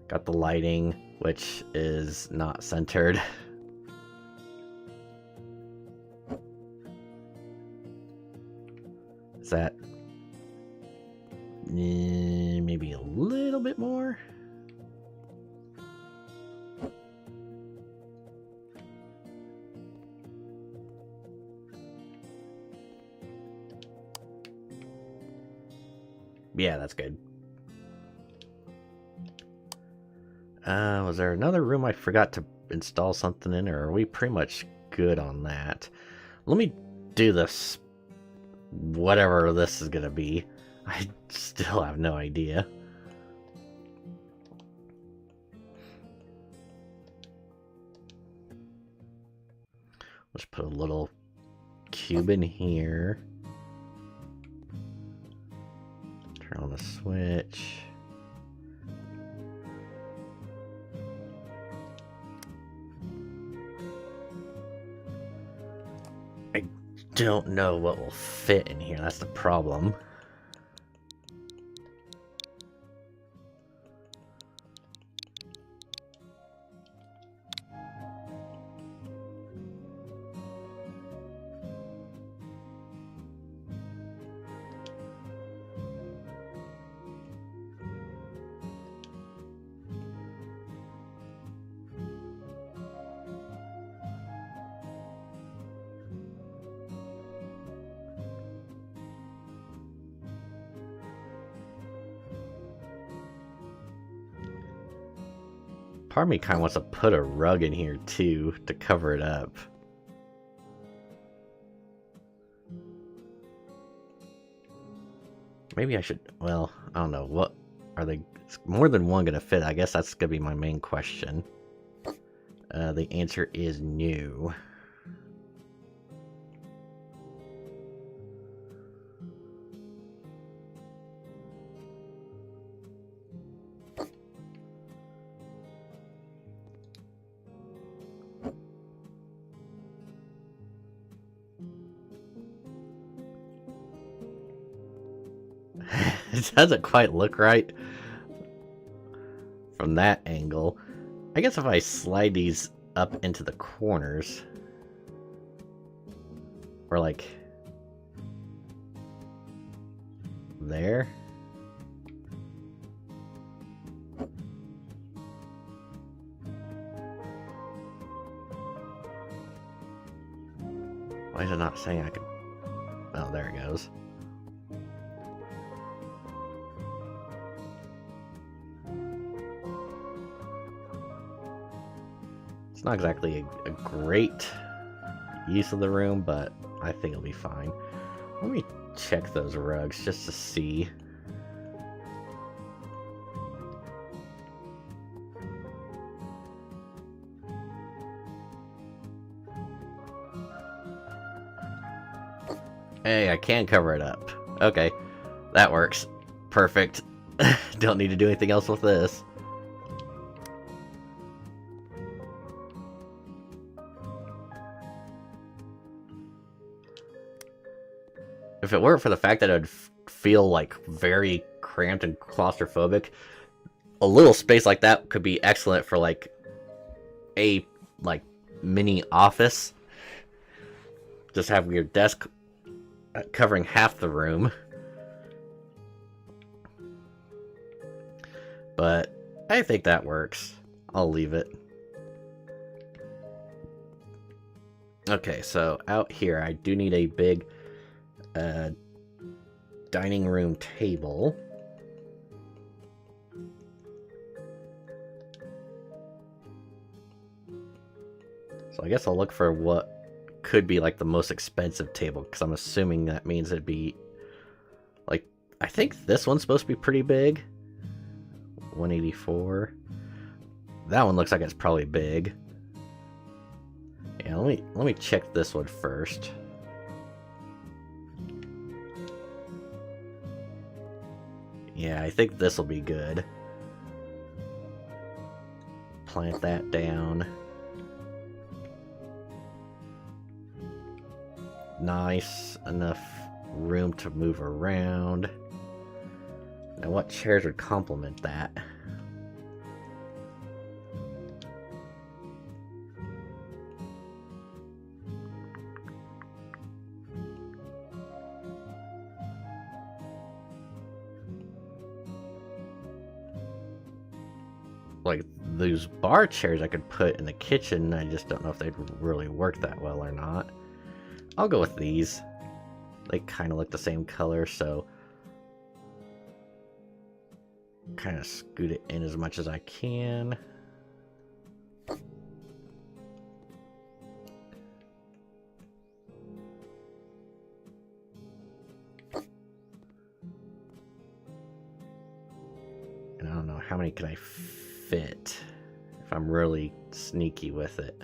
got the lighting, which is not centered. Is that maybe a little bit more? Yeah, that's good. Was there another room I forgot to install something in, or are we pretty much good on that? Let me do this. Whatever this is gonna be. I still have no idea. Let's put a little cube in here. Turn on the switch. I don't know what will fit in here. That's the problem. Part of me kind of wants to put a rug in here too to cover it up. Maybe I should, well, I don't know. What are they? Is more than one gonna fit? I guess that's gonna be my main question. The answer is no. It doesn't quite look right from that angle. I guess if I slide these up into the corners, or like there. Why is it not saying I can? Oh, there it goes. It's not exactly a great use of the room, but I think it'll be fine. Let me check those rugs just to see. Hey, I can cover it up. Okay, that works. Perfect. Don't need to do anything else with this. If it weren't for the fact that it would feel like very cramped and claustrophobic, a little space like that could be excellent for like a mini office. Just have your desk covering half the room. But I think that works. I'll leave it. Okay, so out here I do need a big dining room table. So I guess I'll look for what could be like the most expensive table, because I'm assuming that means it'd be like, I think this one's supposed to be pretty big. 184. That one looks like it's probably big. Yeah, let me check this one first. Yeah, I think this will be good. Plant that down. Nice, enough room to move around. Now what chairs would complement that? Like, those bar chairs I could put in the kitchen, I just don't know if they'd really work that well or not. I'll go with these. They kind of look the same color, so kind of scoot it in as much as I can. And I don't know, how many can I fit if I'm really sneaky with it?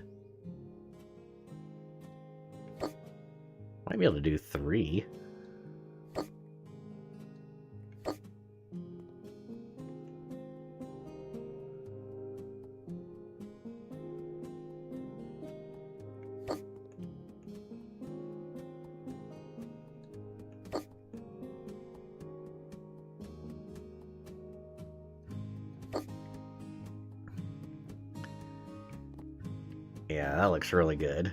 Might be able to do 3. Yeah, that looks really good.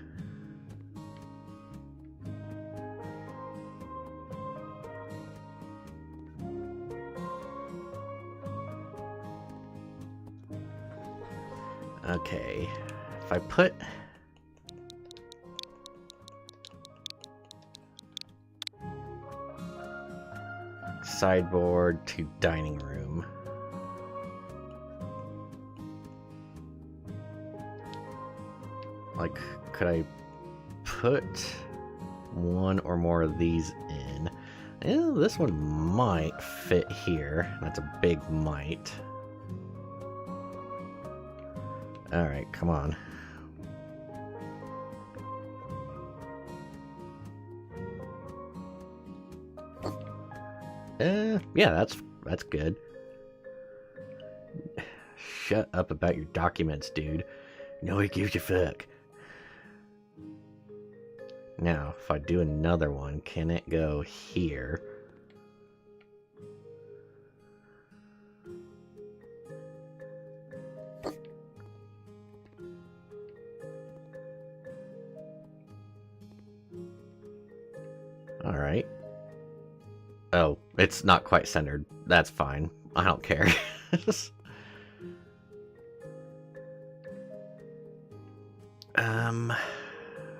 Okay, if I put sideboard to dining room, like, could I put one or more of these in? Yeah, this one might fit here. That's a big might. Alright, come on. Yeah, that's good. Shut up about your documents, dude. Nobody gives a fuck. Now, if I do another one, can it go here? Alright. Oh, it's not quite centered. That's fine. I don't care.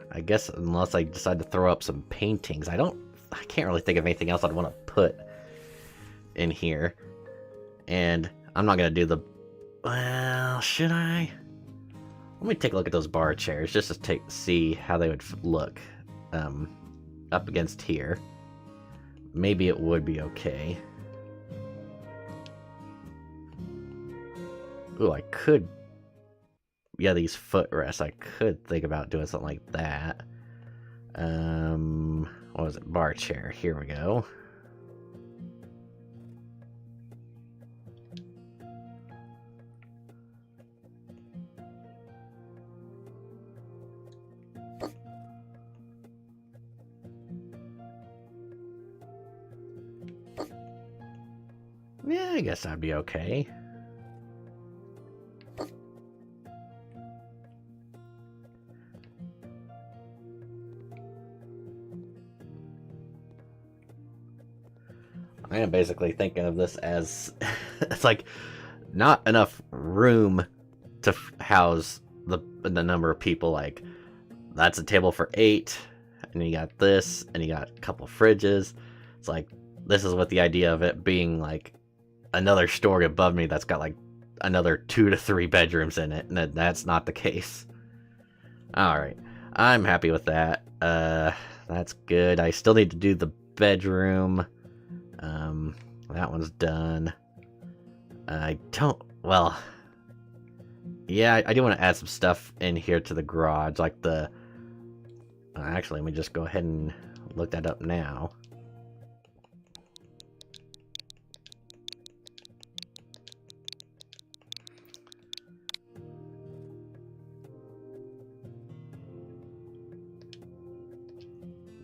I guess unless I decide to throw up some paintings, I can't really think of anything else I'd want to put in here. And I'm not gonna do the, well, should I? Let me take a look at those bar chairs just to see how they would look up against here. Maybe it would be okay. Ooh, I could. Yeah, these footrests, I could think about doing something like that. What was it? Bar chair. Here we go. Yeah, I guess that'd be okay. I am basically thinking of this as it's like not enough room to house the number of people. Like, that's a table for 8, and you got this, and you got a couple fridges. It's like, this is what the idea of it being like another story above me that's got like another 2 to 3 bedrooms in it, and that's not the case. Alright. I'm happy with that. That's good. I still need to do the bedroom. That one's done. I don't... Well... Yeah, I do want to add some stuff in here to the garage, like the... actually, let me just go ahead and look that up now.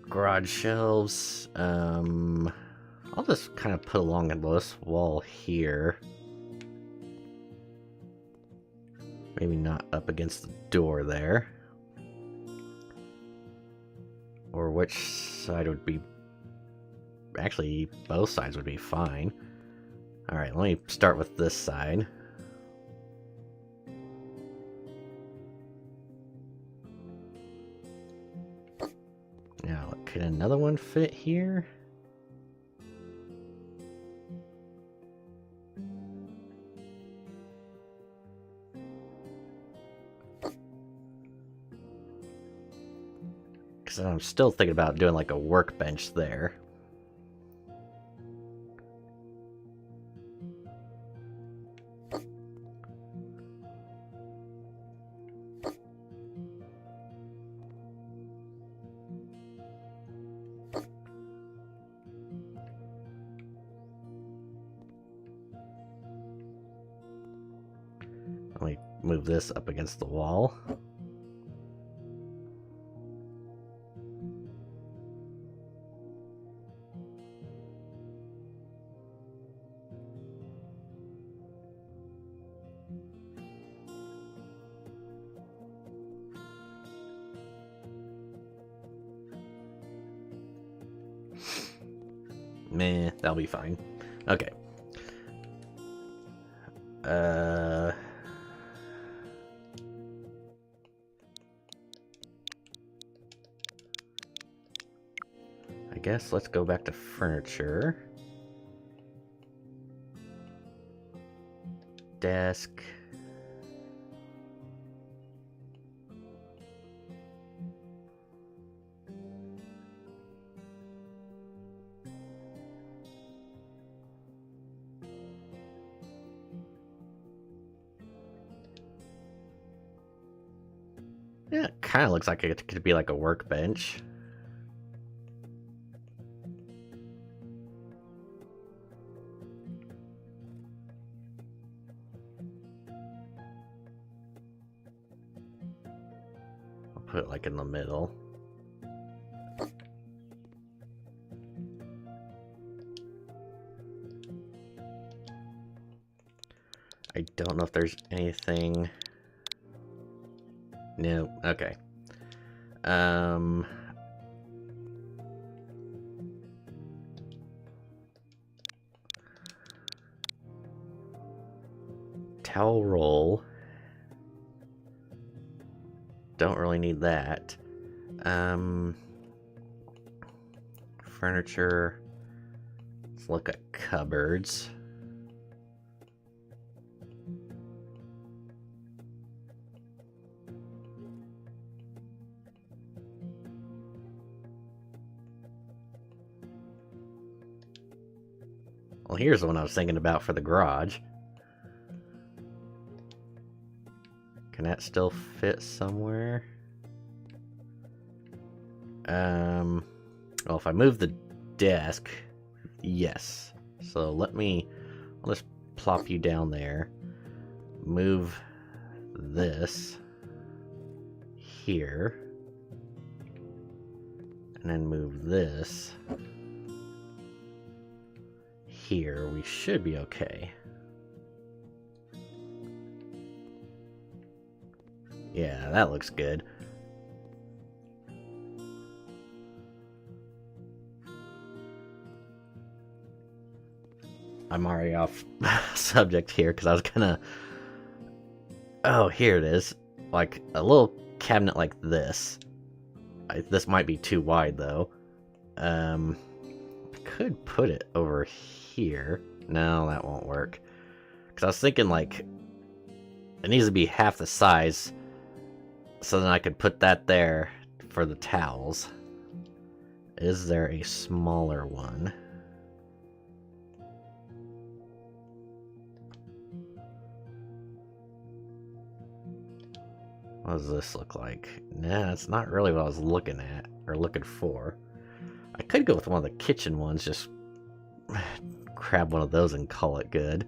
Garage shelves. I'll just kind of put along this wall here. Maybe not up against the door there. Or which side would be... Actually, both sides would be fine. Alright, let me start with this side. Now, could another one fit here? Because I'm still thinking about doing like a workbench there. Let me move this up against the wall. Meh, that'll be fine. Okay. I guess let's go back to furniture. Desk. Yeah, it kind of looks like it could be like a workbench. I'll put it like in the middle. I don't know if there's anything... No, okay. Towel roll. Don't really need that. Furniture. Let's look at cupboards. Well, here's the one I was thinking about for the garage. Can that still fit somewhere? Well, if I move the desk, yes. So I'll just plop you down there. Move this here. And then move this here. We should be okay. Yeah, that looks good. I'm already off subject here because I was gonna... Oh, here it is. Like a little cabinet like this. This might be too wide though. I could put it over here. No, that won't work. Because I was thinking like it needs to be half the size So then I could put that there for the towels. Is there a smaller one? What does this look like? Nah, it's not really what I was looking at, or looking for. I could go with one of the kitchen ones, just grab one of those and call it good.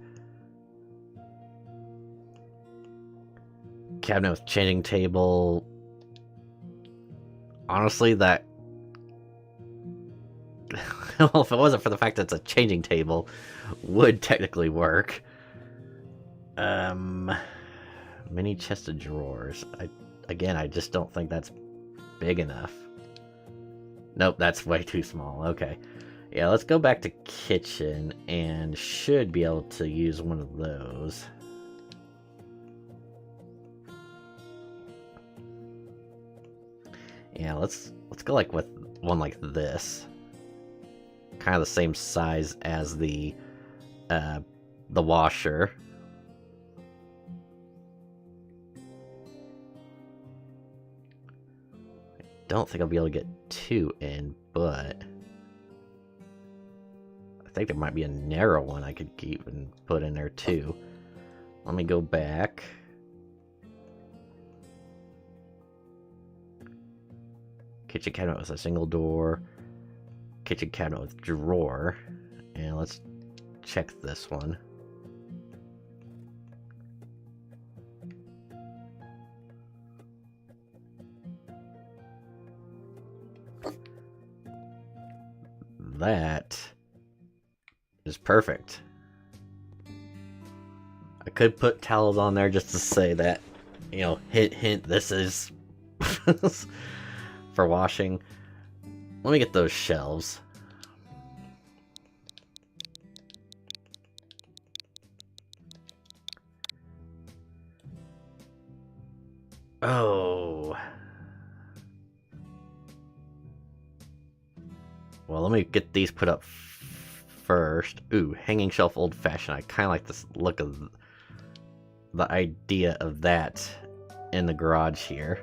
Cabinet with changing table. Honestly, that... well, if it wasn't for the fact that it's a changing table, would technically work. Mini chest of drawers. Again, I just don't think that's big enough. Nope, that's way too small. Okay. Yeah, let's go back to kitchen and should be able to use one of those. Yeah, let's go like with one like this. Kind of the same size as the washer. Don't think I'll be able to get two in, but I think there might be a narrow one I could keep and put in there too. Let me go back. Kitchen cabinet with a single door. Kitchen cabinet with drawer. And let's check this one. That is perfect. I could put towels on there just to say that, you know, hint, hint, this is for washing. Let me get those shelves. Oh. Well, let me get these put up first. Ooh, hanging shelf old-fashioned. I kind of like this look of the idea of that in the garage here.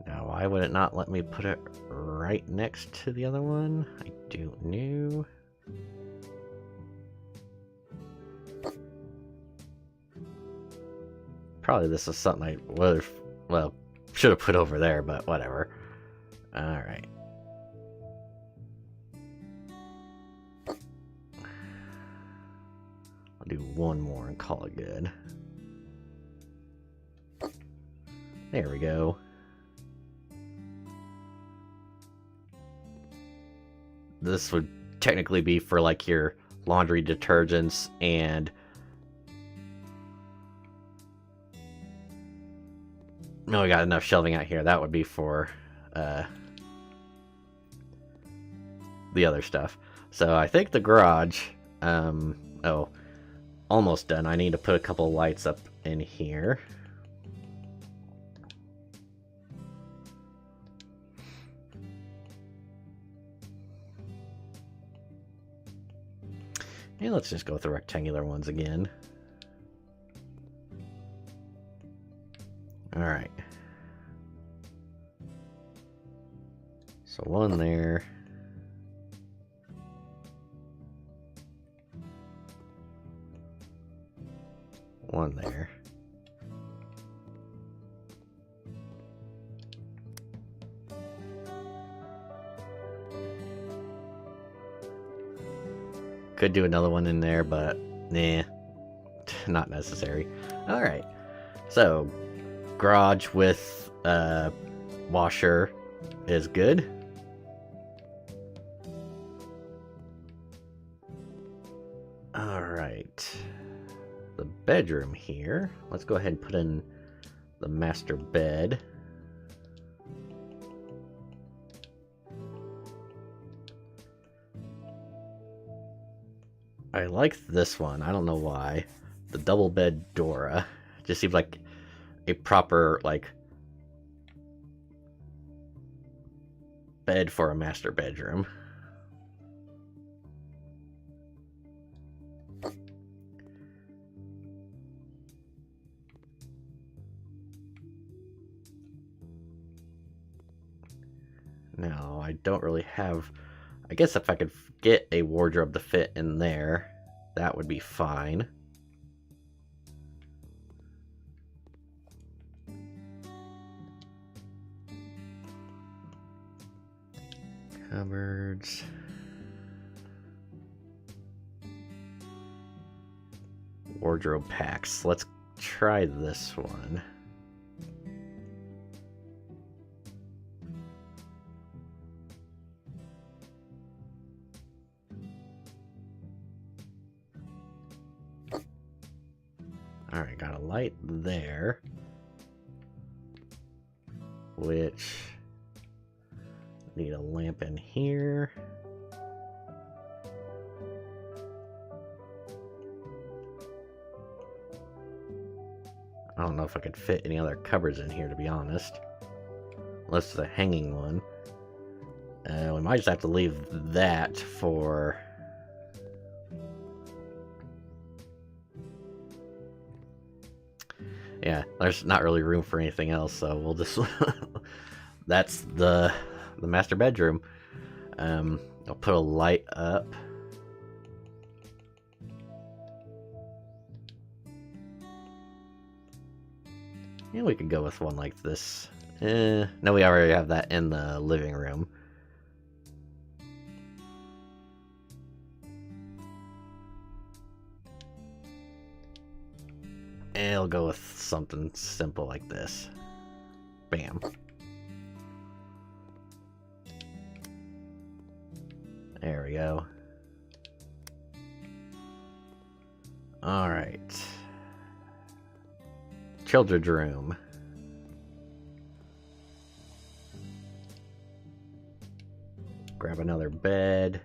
Now, why would it not let me put it right next to the other one? I don't know. Probably this is something I would have, well, should have put over there, but whatever. Alright. I'll do one more and call it good. There we go. This would technically be for like your laundry detergents and no, we got enough shelving out here. That would be for the other stuff. So I think the garage, oh, almost done. I need to put a couple lights up in here. And let's just go with the rectangular ones again. Alright. So one there. One there. Could do another one in there, but nah, not necessary. Alright, so garage with washer is good. Alright, the bedroom here. Let's go ahead and put in the master bed. I like this one. I don't know why. The double bed Dora just seems like a proper, like, bed for a master bedroom. No, I don't really have... I guess if I could get a wardrobe to fit in there, that would be fine. Cupboards. Wardrobe packs. Let's try this one. Alright, got a light there. Which... need a lamp in here. I don't know if I could fit any other cupboards in here, to be honest. Unless it's a hanging one. We might just have to leave that for... yeah, there's not really room for anything else, so we'll just... that's the master bedroom. I'll put a light up. Yeah, we could go with one like this. No, we already have that in the living room. And I'll go with something simple like this. Bam. There we go. Alright. Children's room. Grab another bed.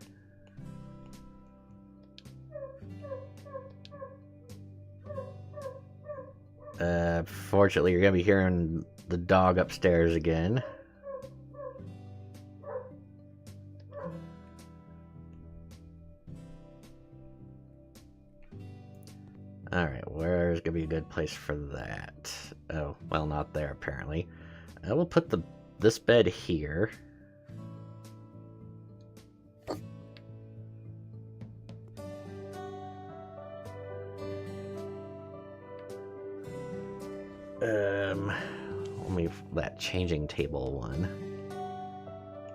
Fortunately, you're gonna be hearing the dog upstairs again. Alright, where's gonna be a good place for that? Oh, well, not there, apparently. I will put this bed here. Let me... that changing table one.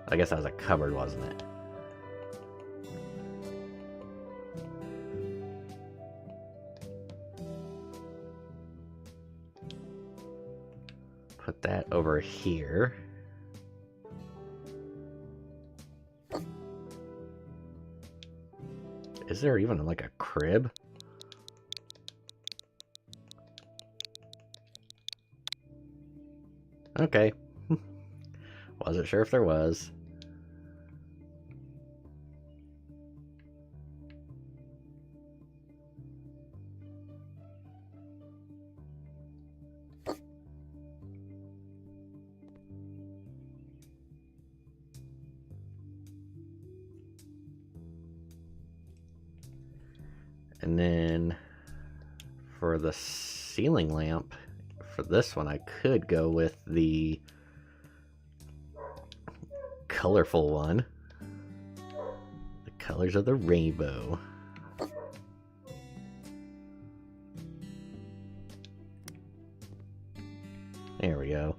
I guess that was a cupboard, wasn't it? Put that over here. Is there even like a crib? Okay. Wasn't sure if there was. And then for the ceiling lamp, for this one, I could go with the colorful one. The colors of the rainbow. There we go.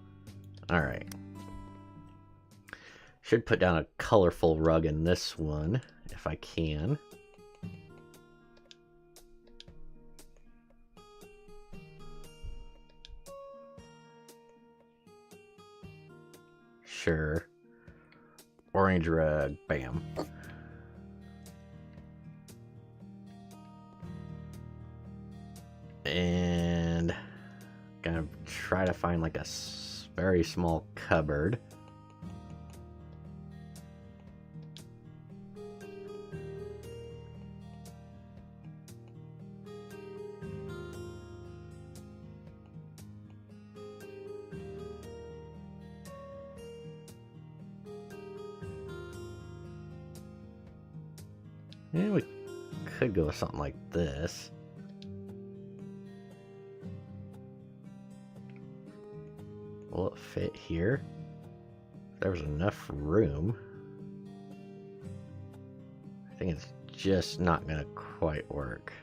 Alright. Should put down a colorful rug in this one, if I can. Sure. Orange rug. Bam. And gonna try to find like a very small cupboard. And we could go with something like this. Will it fit here? If there was enough room. I think it's just not gonna quite work.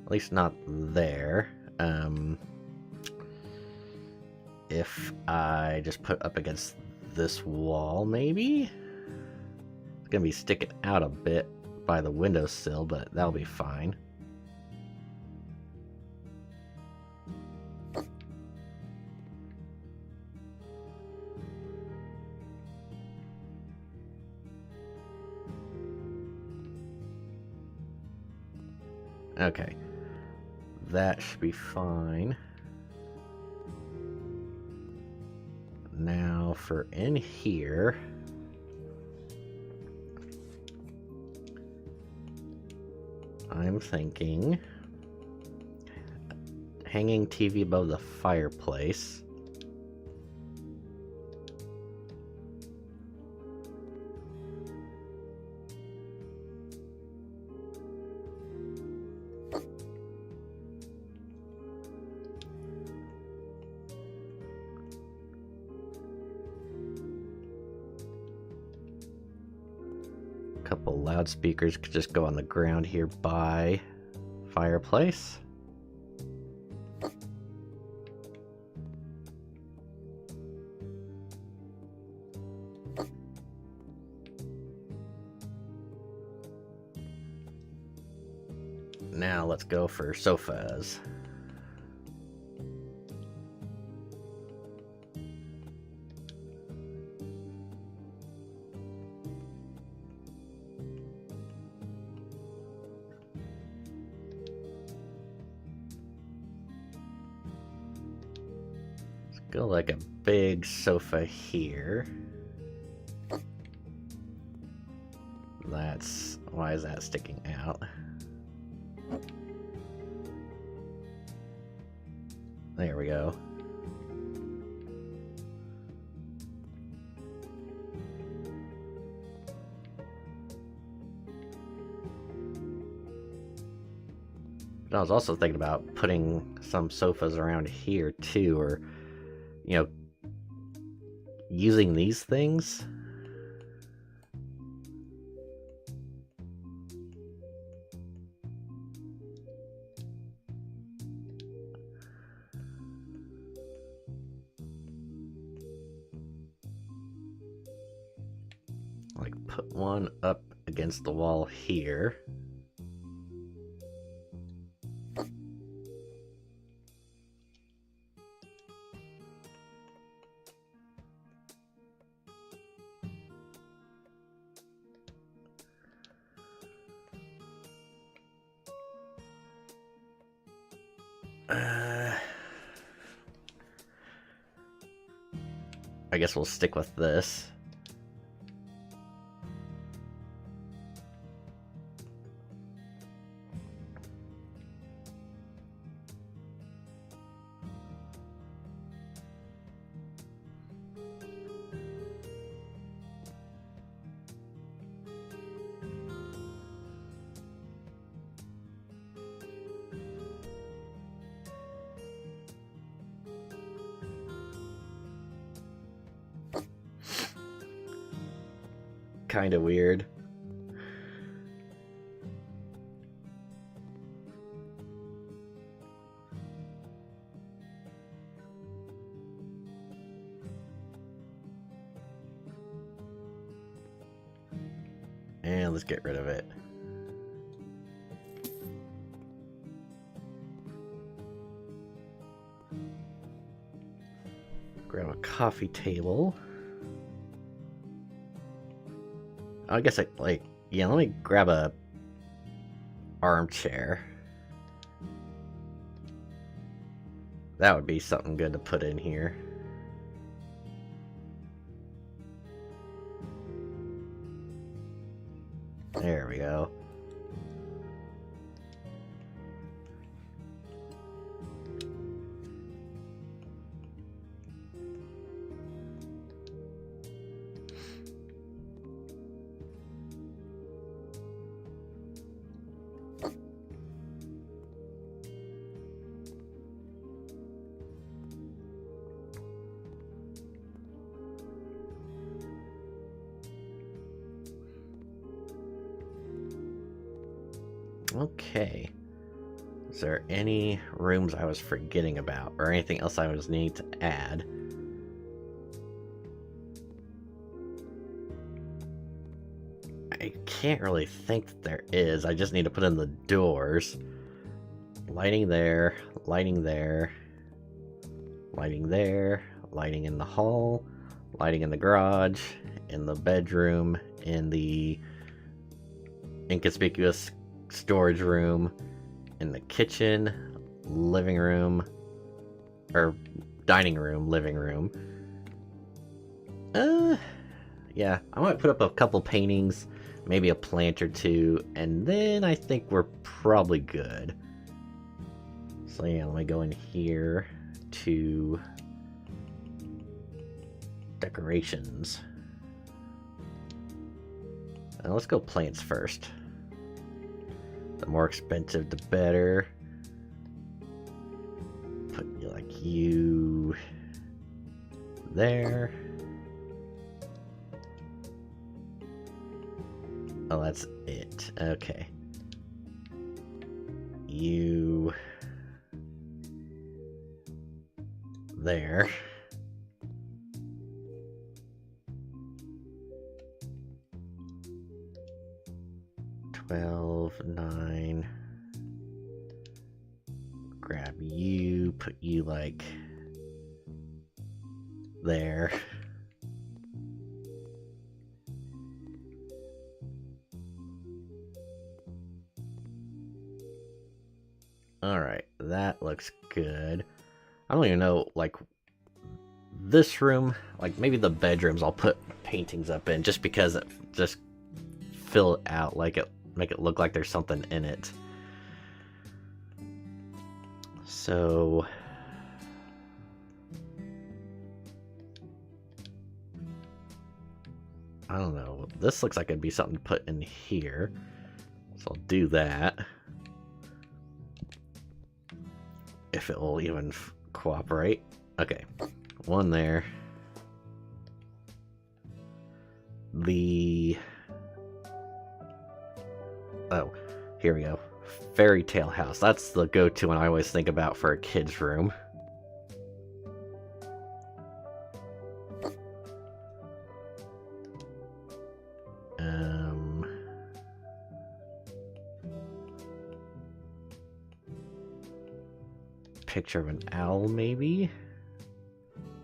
At least not there. If I just put up against this wall, maybe? It's gonna be sticking out a bit by the windowsill, but that'll be fine. Okay, that should be fine. Now for in here, I'm thinking hanging TV above the fireplace. Couple loudspeakers could just go on the ground here by fireplace. Now let's go for sofas. Go like a big sofa here. Why is that sticking out? There we go. But I was also thinking about putting some sofas around here too, or you know, using these things. Like put one up against the wall here. I guess we'll stick with this. Kind of weird. And let's get rid of it. Grab a coffee table. I guess let me grab a armchair. That would be something good to put in here. There we go. Okay. Is there any rooms I was forgetting about, or anything else I was needing to add? I can't really think that there is. I just need to put in the doors. Lighting there, lighting there, lighting there, lighting in the hall, lighting in the garage, in the bedroom, in the inconspicuous storage room, in the kitchen, living room, or dining room, living room. Yeah, I might put up a couple paintings, maybe a plant or two, and then I think we're probably good. So yeah, let me go in here to decorations. Let's go plants first. The more expensive, the better. Put you there. Oh, that's it. Okay. You there. $12.9. Grab you, put you like there. Alright, that looks good. I don't even know, like, this room, like, maybe the bedrooms I'll put paintings up in, just because it just fill it out, like it, make it look like there's something in it. So... I don't know, this looks like it'd be something to put in here. So I'll do that. If it will even cooperate. Okay, one there. Oh, here we go. Fairy Tale House. That's the go-to one I always think about for a kid's room. Picture of an owl, maybe?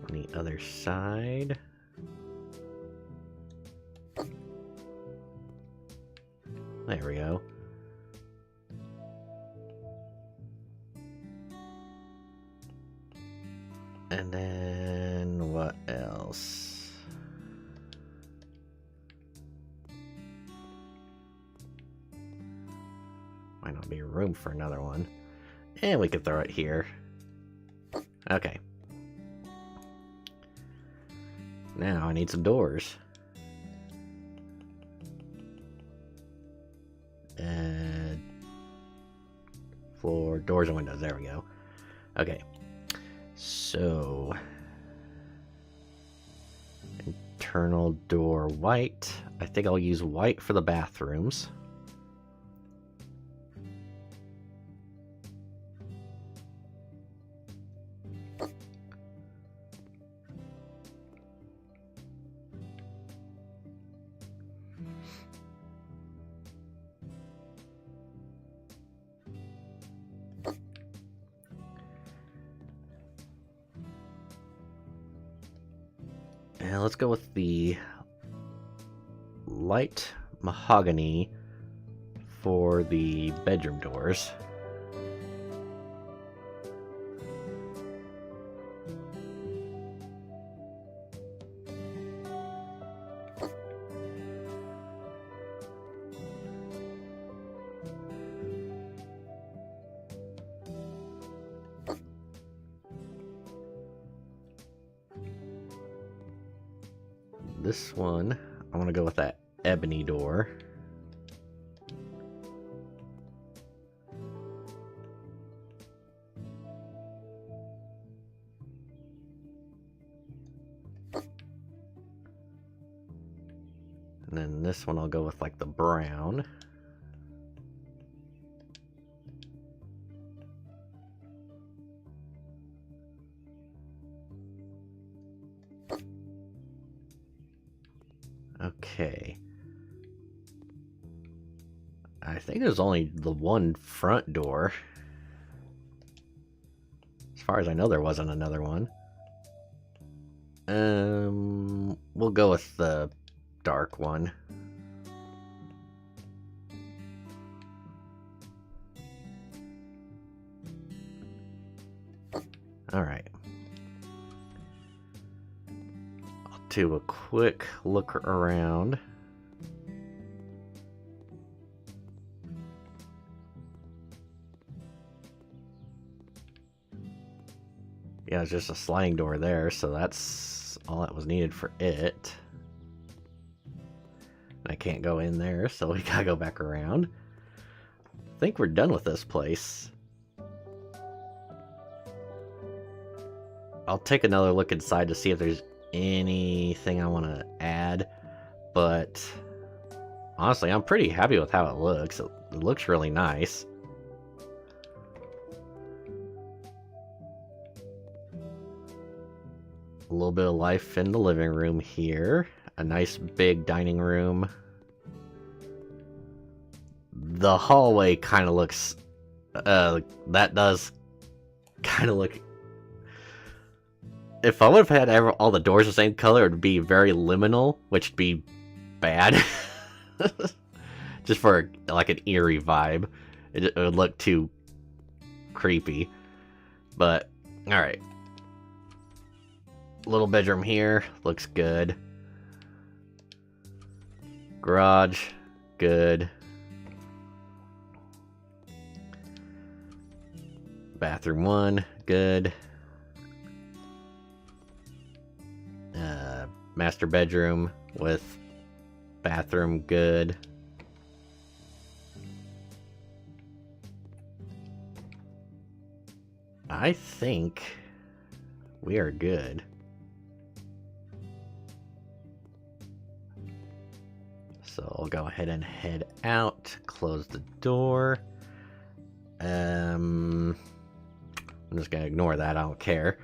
On the other side. There we go. And then what else? Might not be room for another one. And we could throw it here. Okay. Now I need some doors. For doors and windows. There we go. Okay. So... internal door white. I think I'll use white for the bathrooms. And let's go with the light mahogany for the bedroom doors. This one, I want to go with that ebony door. And then this one I'll go with like the brown. Okay. I think there's only the one front door. As far as I know, there wasn't another one. We'll go with the dark one. Alright. I'll do a quick look around. Yeah, it's just a sliding door there, so that's all that was needed for it. I can't go in there, so we gotta go back around. I think we're done with this place. I'll take another look inside to see if there's anything I want to add, but honestly, I'm pretty happy with how it looks. It looks really nice. A little bit of life in the living room here. A nice big dining room. The hallway kind of looks... that does kind of look... If I would have had all the doors the same color, it would be very liminal, which would be bad. Just for like an eerie vibe. It would look too creepy. But, alright. Little bedroom here. Looks good. Garage. Good. Bathroom 1. Good. Master bedroom with bathroom, good. I think we are good. So I'll go ahead and head out, close the door. I'm just gonna ignore that, I don't care.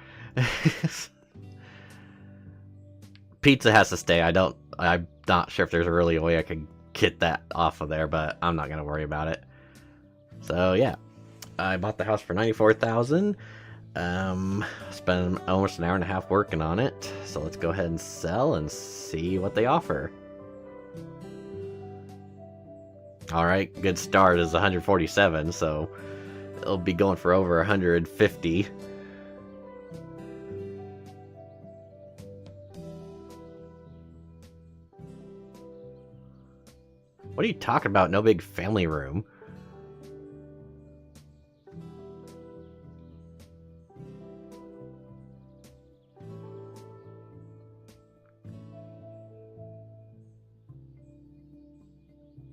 Pizza has to stay. I'm not sure if there's really a way I could get that off of there, but I'm not gonna worry about it. So yeah, I bought the house for $94,000. Spent almost an hour and a half working on it. So let's go ahead and sell and see what they offer. All right, good start is 147, so it'll be going for over 150. What are you talking about? No big family room.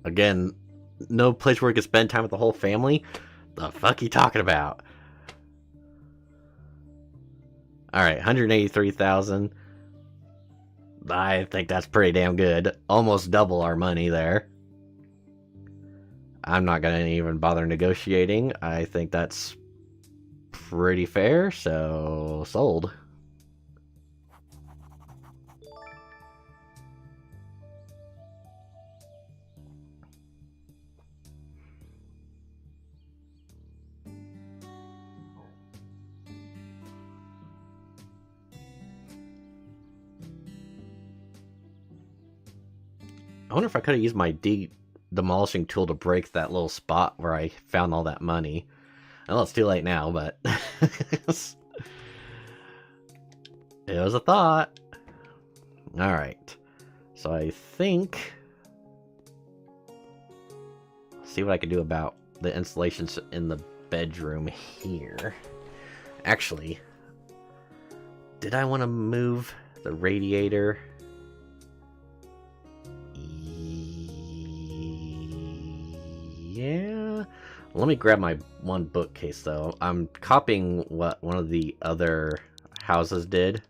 Again, no place where we can spend time with the whole family? The fuck you talking about? Alright, 183,000. I think that's pretty damn good. Almost double our money there. I'm not gonna even bother negotiating. I think that's pretty fair, so sold. I wonder if I could have used my demolishing tool to break that little spot where I found all that money. Well, it's too late now, but it was a thought. Alright. So I think... see what I can do about the installations in the bedroom here. Actually, did I want to move the radiator? Yeah. Let me grab my one bookcase though. I'm copying what one of the other houses did.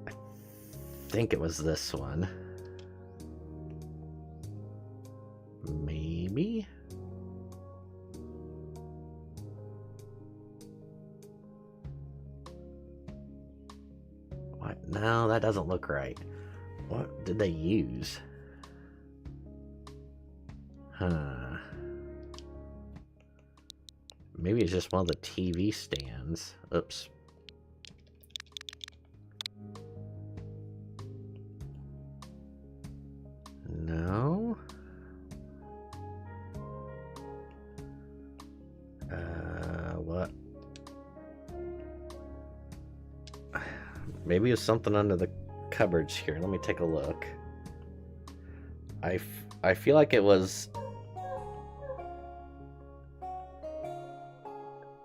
I think it was this one. Maybe? Why No, that doesn't look right. What did they use? Huh. Maybe it's just one of the TV stands. Oops. No? What? Maybe it's something under the cupboards here. Let me take a look. I feel like it was...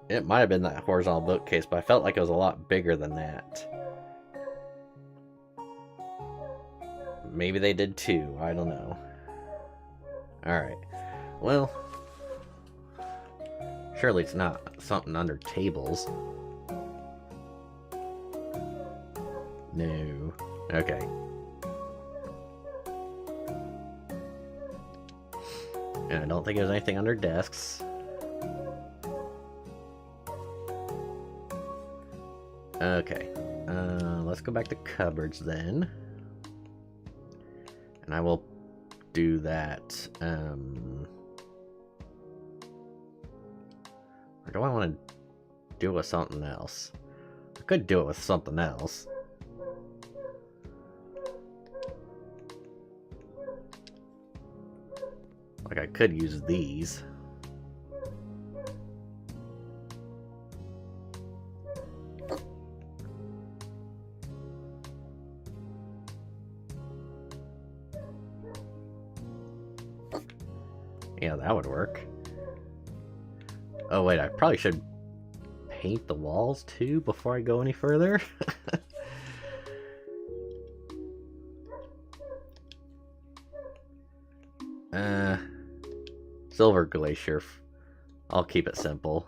It might have been that horizontal bookcase, but I felt like it was a lot bigger than that. Maybe they did too. I don't know. Alright. Well... Surely it's not something under tables. No. Okay. And I don't think there's anything under desks. Okay. Let's go back to cupboards then. And I will do that. Or do I want to do it with something else? I could do it with something else. Like I could use these. Yeah, that would work. Oh wait, I probably should paint the walls too before I go any further. Silver glacier. I'll keep it simple.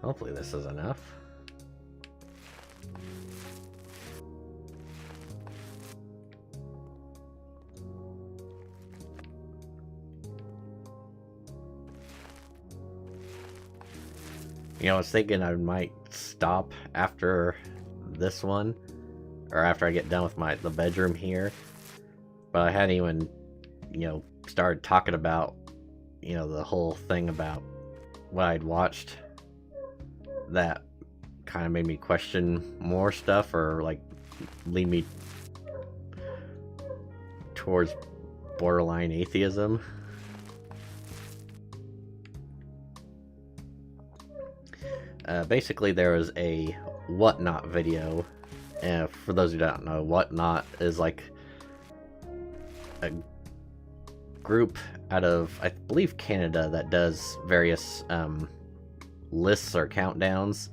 Hopefully this is enough. You know, I was thinking I might stop after this one, or after I get done with the bedroom here, but I hadn't even, started talking about, the whole thing about what I'd watched. That kind of made me question more stuff, or like lead me towards borderline atheism. Basically, there was a Whatnot video. For those who don't know, Whatnot is like a group out of, I believe, Canada that does various lists or countdowns.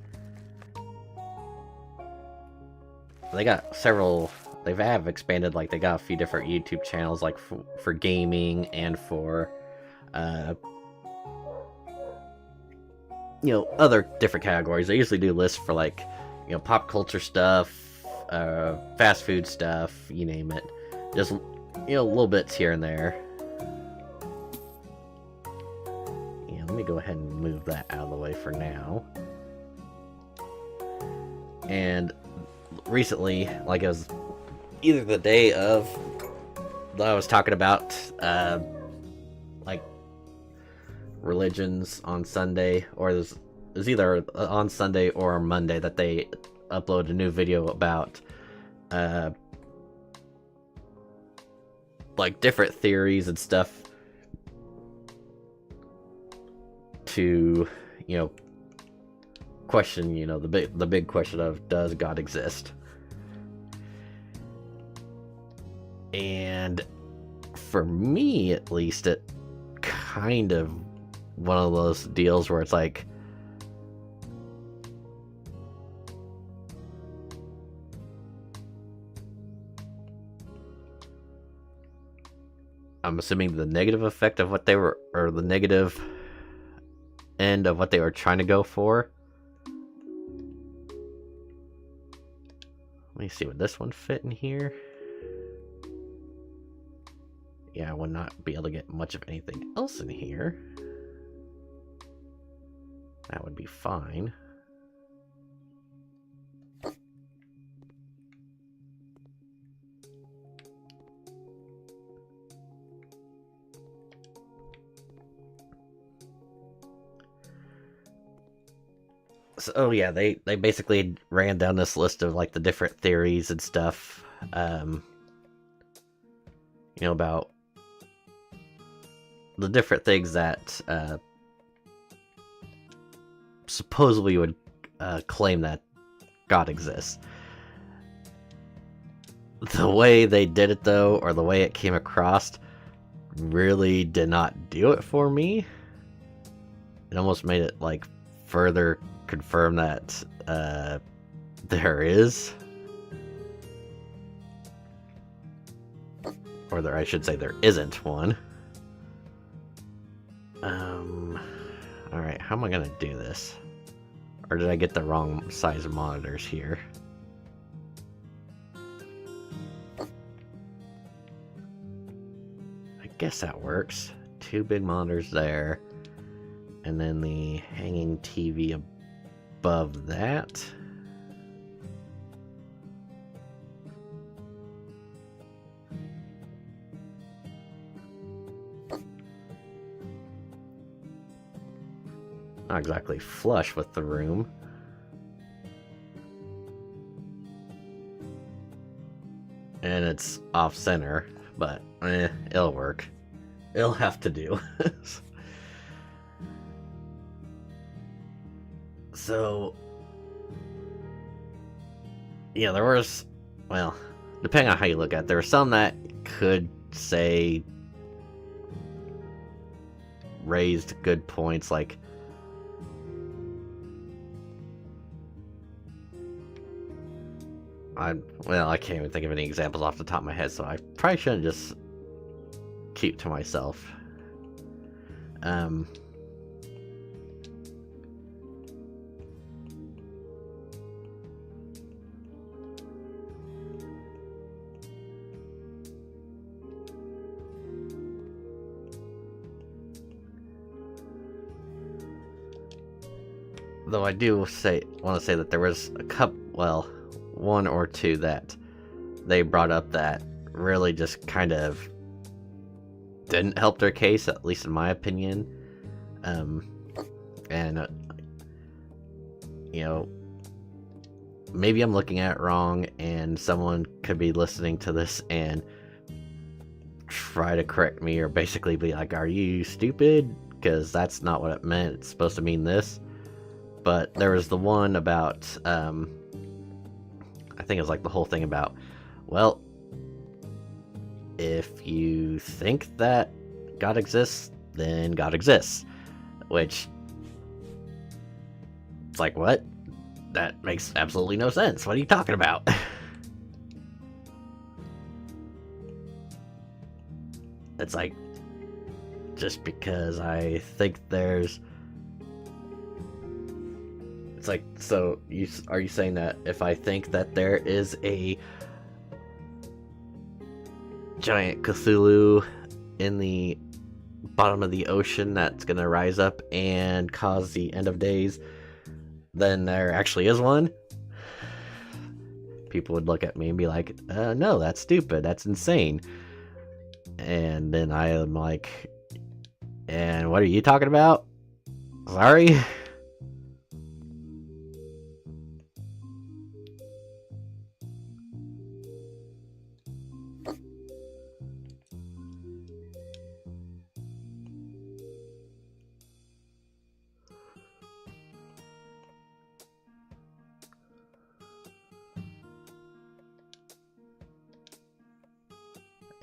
They got several. They have expanded. Like, they got a few different YouTube channels, like for gaming and for other different categories. They usually do lists for, like, pop culture stuff, fast food stuff, you name it. Just little bits here and there. Let me go ahead and move that out of the way for now. And recently, like, it was either the day of that I was talking about, like, religions on Sunday, or it was either on Sunday or on Monday that they uploaded a new video about, like, different theories and stuff to, question, the big question of, does God exist? And for me at least, it kind of one of those deals where it's like, I'm assuming the negative effect of what they were, or the negative end of what they were trying to go for. Let me see, would this one fit in here? Yeah, I would not be able to get much of anything else in here. That would be fine. So yeah, they basically ran down this list of like the different theories and stuff, about the different things that supposedly would claim that God exists. The way they did it though, or the way it came across, really did not do it for me. It almost made it like further confirm that there is, or there, I should say, there isn't one. Alright, how am I gonna do this? Or did I get the wrong size of monitors here? I guess that works. 2 big monitors there, and then the hanging TV above that. Not exactly flush with the room. And it's off center, but it'll work. It'll have to do. So, yeah, there was, well, depending on how you look at it, there were some that could say raised good points, like I can't even think of any examples off the top of my head, so I probably shouldn't just keep to myself. Though I do want to say that there was a couple, well, 1 or 2 that they brought up that really just kind of didn't help their case, at least in my opinion. And maybe I'm looking at it wrong, and someone could be listening to this and try to correct me, or basically be like, "Are you stupid? Because that's not what it meant. It's supposed to mean this." But there was the one about, I think it was like the whole thing about, well, if you think that God exists, then God exists. Which, it's like, what? That makes absolutely no sense. What are you talking about? It's like, just because I think there's... It's like, so are you saying that if I think that there is a giant Cthulhu in the bottom of the ocean that's gonna rise up and cause the end of days, then there actually is one? People would look at me and be like, no, that's stupid, that's insane. And then I am like, and what are you talking about? Sorry?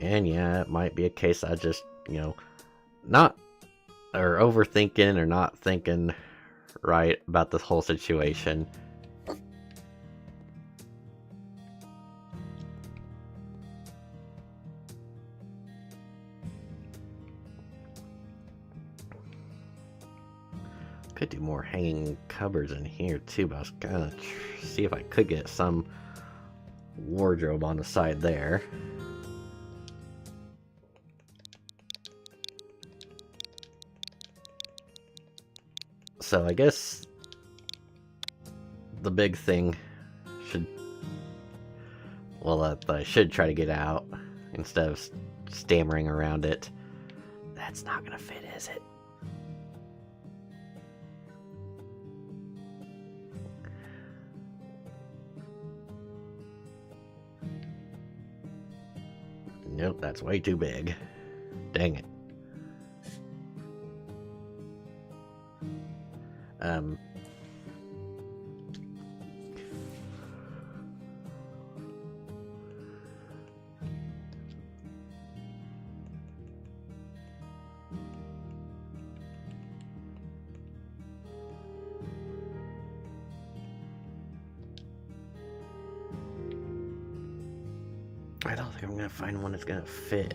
And yeah, it might be a case I just, not, or overthinking or not thinking right about this whole situation. Could do more hanging cupboards in here too, but I was gonna see if I could get some wardrobe on the side there. So I guess the big thing that I should try to get out instead of stammering around it. That's not gonna fit, is it? Nope, that's way too big. Dang it. I don't think I'm gonna find one that's gonna fit.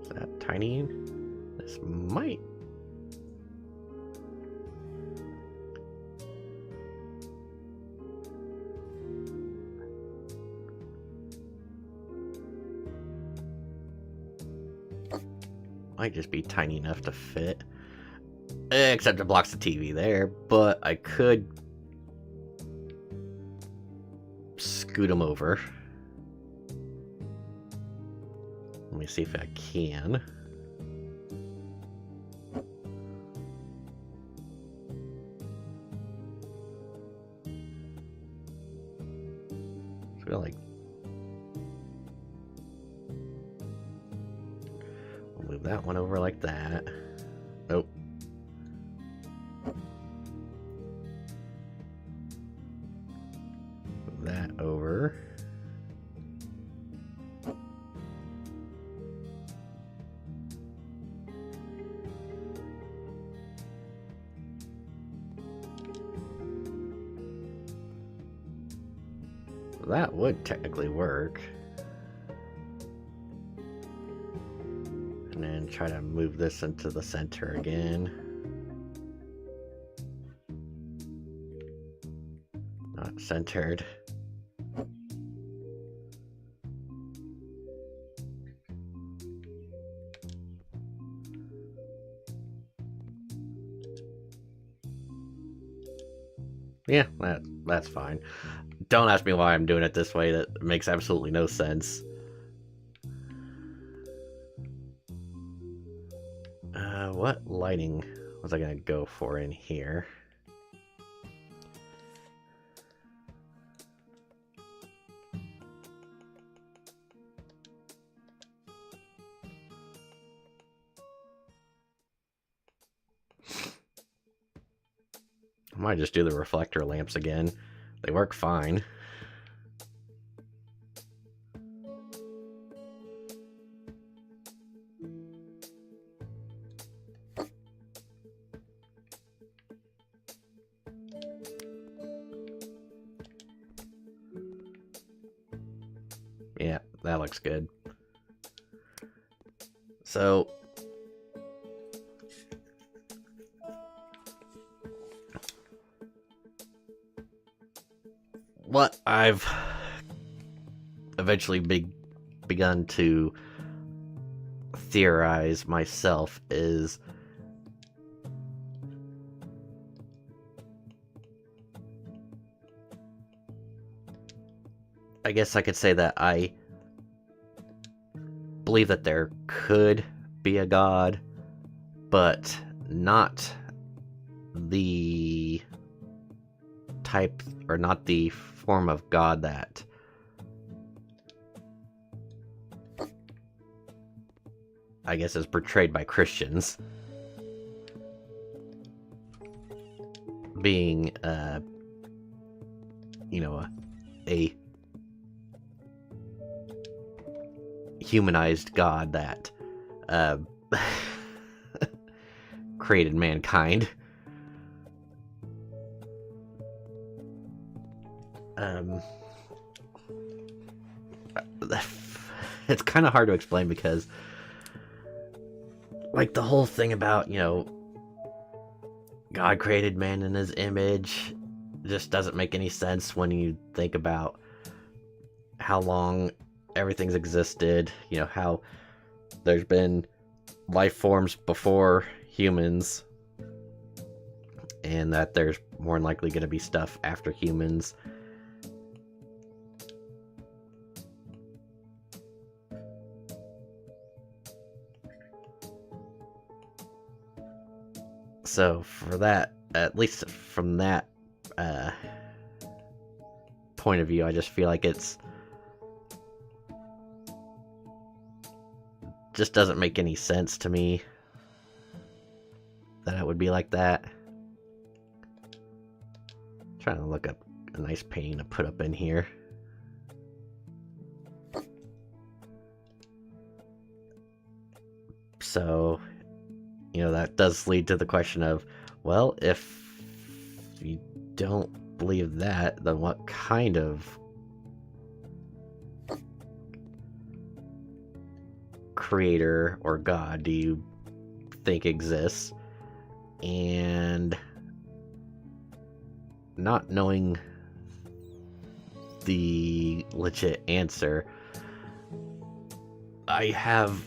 Is that tiny? This might. Might just be tiny enough to fit. Except it blocks the TV there, but I could scoot them over. Let me see if I can. I feel like we'll move that one over like that. Nope. Move that over. That would technically work. And then try to move this into the center again. Not centered. Yeah, that's fine. Don't ask me why I'm doing it this way. That makes absolutely no sense. What lighting was I gonna go for in here? I might just do the reflector lamps again. They work fine. Yeah, that looks good. So what I've eventually begun to theorize myself is I guess I could say that I believe that there could be a god, but not the type, or not the form of God that I guess is portrayed by Christians. Being, a humanized God that created mankind. It's kind of hard to explain because, like, the whole thing about, God created man in his image just doesn't make any sense when you think about how long everything's existed, how there's been life forms before humans, and that there's more than likely going to be stuff after humans. So for that, at least from that point of view, I just feel like it's just doesn't make any sense to me that it would be like that. I'm trying to look up a nice painting to put up in here. So, that does lead to the question of, well, if you don't believe that, then what kind of creator or God do you think exists? And not knowing the legit answer, I have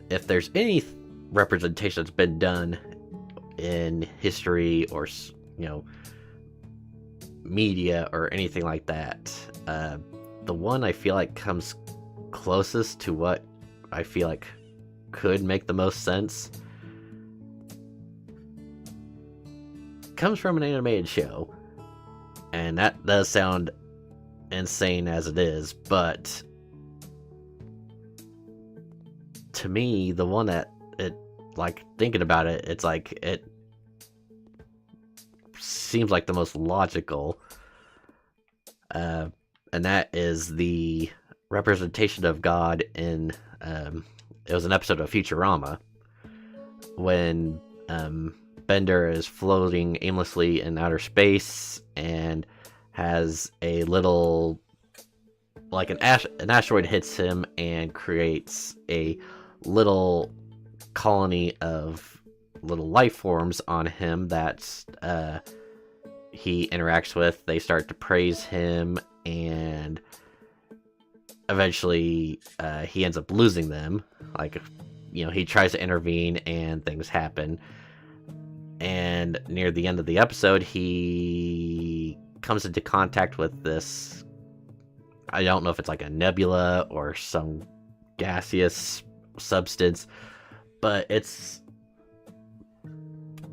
if there's any representation that's been done in history or, media or anything like that, the one I feel like comes closest to what I feel like could make the most sense comes from an animated show. And that does sound insane as it is, but to me, the one that thinking about it, it's like it seems like the most logical, and that is the representation of God in it was an episode of Futurama when Bender is floating aimlessly in outer space and has a little, like, an asteroid hits him and creates a little colony of little life forms on him that he interacts with. They start to praise him, and eventually he ends up losing them. He tries to intervene and things happen, and near the end of the episode he comes into contact with this, I don't know if it's like a nebula or some gaseous substance, but it's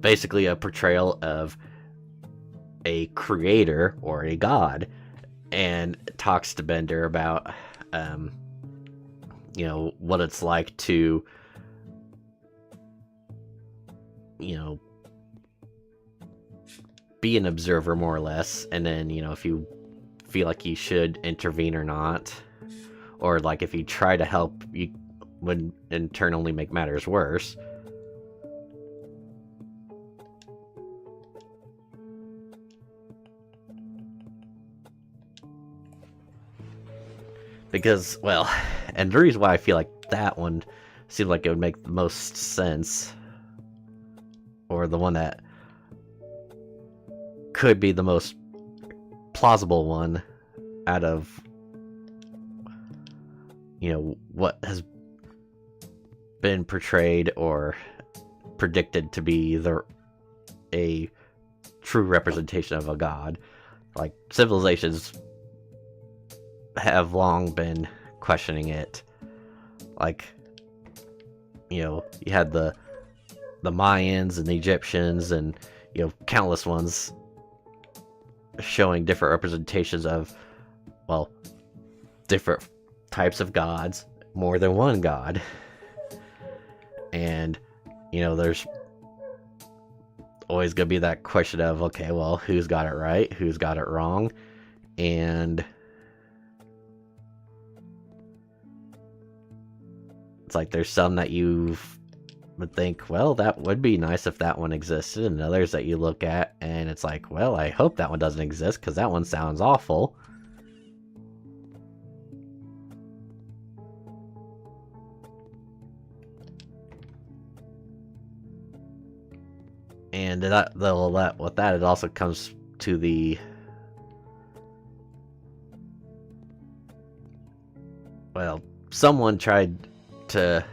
basically a portrayal of a creator or a god, and talks to Bender about what it's like to be an observer, more or less, and then if you feel like you should intervene or not, or like if you try to help, you would in turn only make matters worse. Because, and the reason why I feel like that one seems like it would make the most sense, or the one that could be the most plausible one out of what has been portrayed or predicted to be a true representation of a god. Like, civilizations have long been questioning it. Like, you had the Mayans and the Egyptians and, countless ones showing different representations of, well, different types of gods, more than one god. And, there's always going to be that question of, okay, well, who's got it right? Who's got it wrong? And it's like there's some that you would think, well, that would be nice if that one existed, and others that you look at and it's like, well, I hope that one doesn't exist because that one sounds awful. And with that, it also comes to the, well, someone tried to,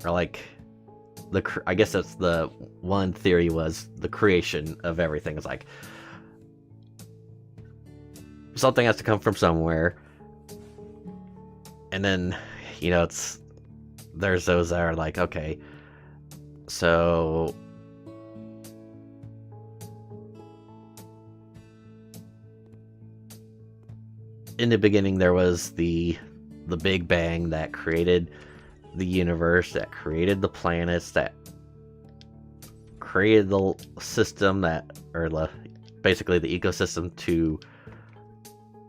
or like, I guess that's the one theory, was the creation of everything. It's like, something has to come from somewhere. And then, there's those that are like, okay, so in the beginning there was the Big Bang that created the universe, that created the planets, that created the system basically the ecosystem to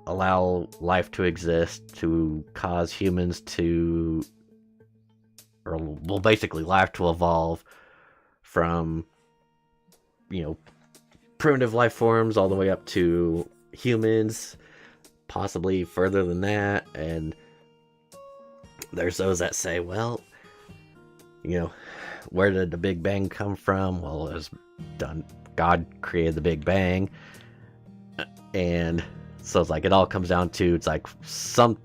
allow life to exist, to cause humans to, or well, basically life to evolve from, primitive life forms all the way up to humans, possibly further than that. And there's those that say, well, where did the Big Bang come from? Well, it was done. God created the Big Bang. And so it's like, it all comes down to, it's like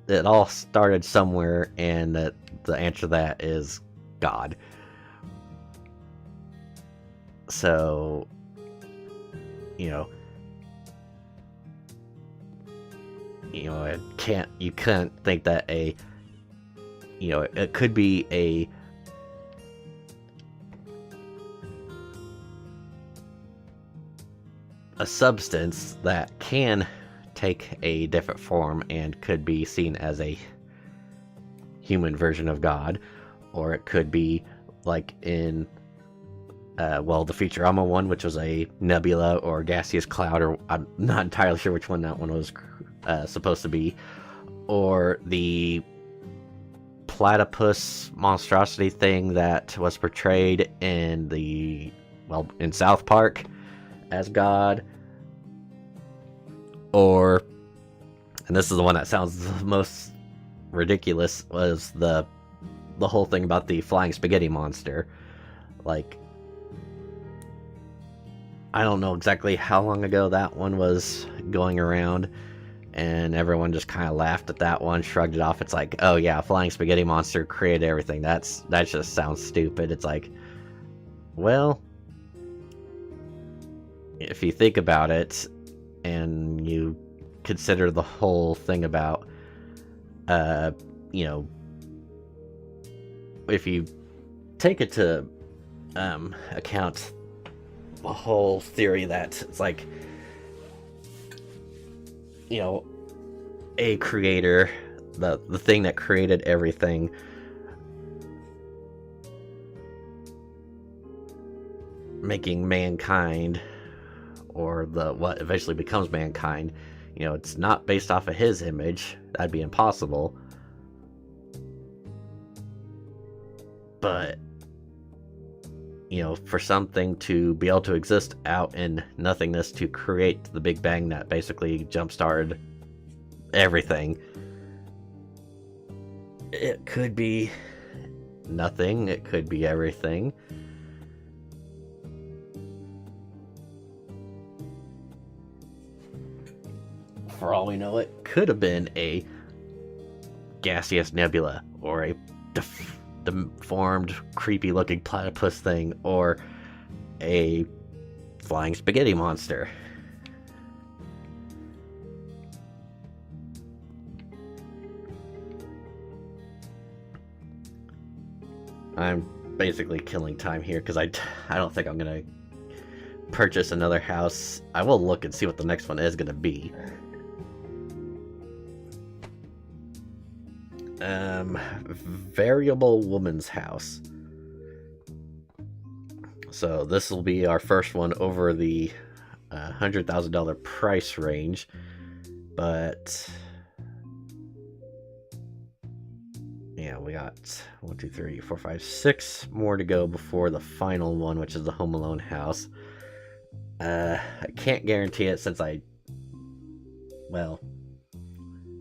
it all started somewhere, and that the answer to that is God. So, you can't think that it could be a substance that can take a different form and could be seen as a human version of God, or it could be like in the Futurama one, which was a nebula or gaseous cloud, or I'm not entirely sure which one that one was supposed to be, or the platypus monstrosity thing that was portrayed in in South Park as God, or, and this is the one that sounds the most ridiculous, was the whole thing about the flying spaghetti monster. Like, I don't know exactly how long ago that one was going around, and everyone just kind of laughed at that one, shrugged it off. It's like, oh yeah, flying spaghetti monster created everything. That just sounds stupid. It's like, well, if you think about it and you consider the whole thing about if you take it to account the whole theory that it's like, a creator, the thing that created everything, making mankind, or what eventually becomes mankind, it's not based off of his image. That'd be impossible. But for something to be able to exist out in nothingness, to create the Big Bang that basically jump-started everything, it could be nothing, it could be everything. For all we know, it could have been a gaseous nebula, or a deformed, creepy-looking platypus thing, or a flying spaghetti monster. I'm basically killing time here because I don't think I'm gonna purchase another house. I will look and see what the next one is gonna be. Variable woman's house. So this will be our first one over the $100,000 price range, but yeah, we got 1, 2, 3, 4, 5, 6 more to go before the final one, which is the Home Alone house. I can't guarantee it since well,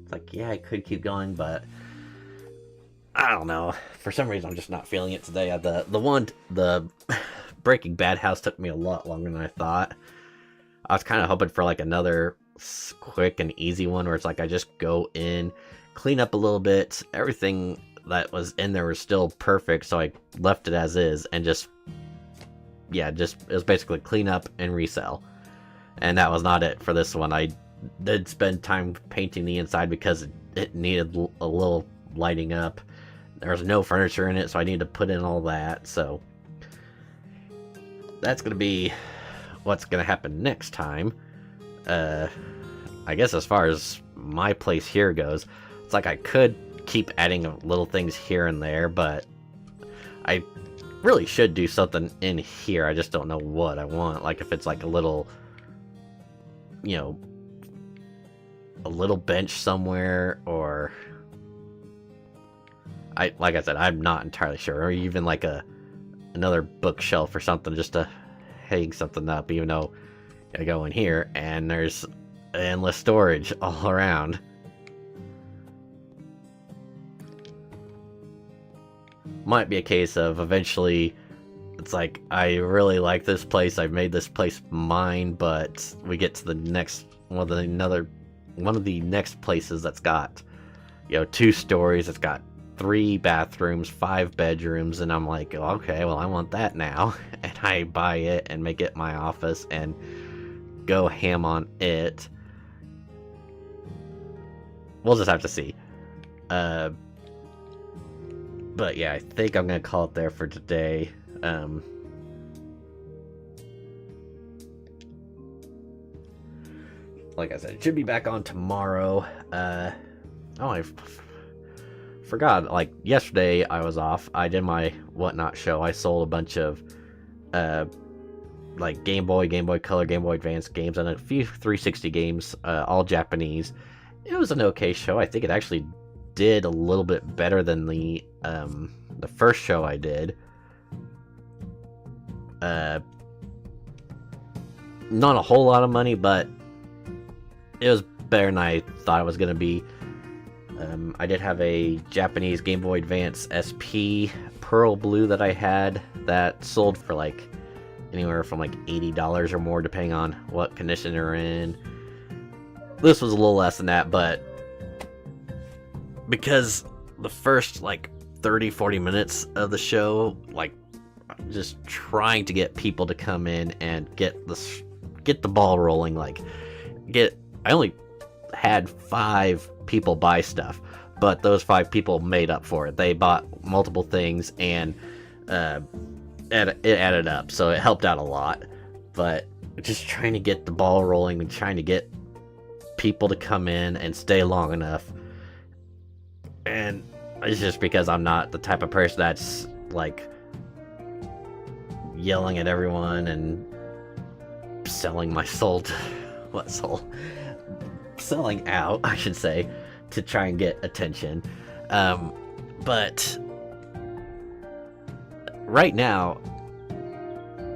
it's like, yeah, I could keep going, but I don't know. For some reason, I'm just not feeling it today. The Breaking Bad house took me a lot longer than I thought. I was kind of hoping for like another quick and easy one where it's like I just go in, clean up a little bit. Everything that was in there was still perfect, so I left it as is and it was basically clean up and resell. And that was not it for this one. I did spend time painting the inside because it needed a little lighting up. There was no furniture in it, so I needed to put in all that. So that's going to be what's going to happen next time. I guess as far as my place here goes, it's like I could keep adding little things here and there, but I really should do something in here. I just don't know what I want. Like if it's like a little, a little bench somewhere, or like I said, I'm not entirely sure. Or even like another bookshelf or something just to hang something up, even though I go in here and there's endless storage all around. Might be a case of eventually it's like I really like this place, I've made this place mine, but we get to the next one of the next places that's got 2 stories, it's got 3 bathrooms, 5 bedrooms, and I'm like, okay, well, I want that now. And I buy it and make it my office and go ham on it. We'll just have to see. But yeah, I think I'm gonna call it there for today. Like I said, it should be back on tomorrow. I forgot, like yesterday I was off. I did my Whatnot show. I sold a bunch of like Game Boy Color, Game Boy Advance games, and a few 360 games, all Japanese. It was an okay show. I think it actually did a little bit better than the first show I did. Not a whole lot of money, but it was better than I thought it was going to be. I did have a Japanese Game Boy Advance SP Pearl Blue that I had that sold for like anywhere from like $80 or more depending on what condition they're in. This was a little less than that, but because the first like 30-40 minutes of the show, like just trying to get people to come in and get the ball rolling, I only had 5 people buy stuff, but those 5 people made up for it. They bought multiple things, and it added up, so it helped out a lot. But just trying to get the ball rolling and trying to get people to come in and stay long enough. And it's just because I'm not the type of person that's like yelling at everyone and selling my soul to selling out, I should say, to try and get attention. But right now,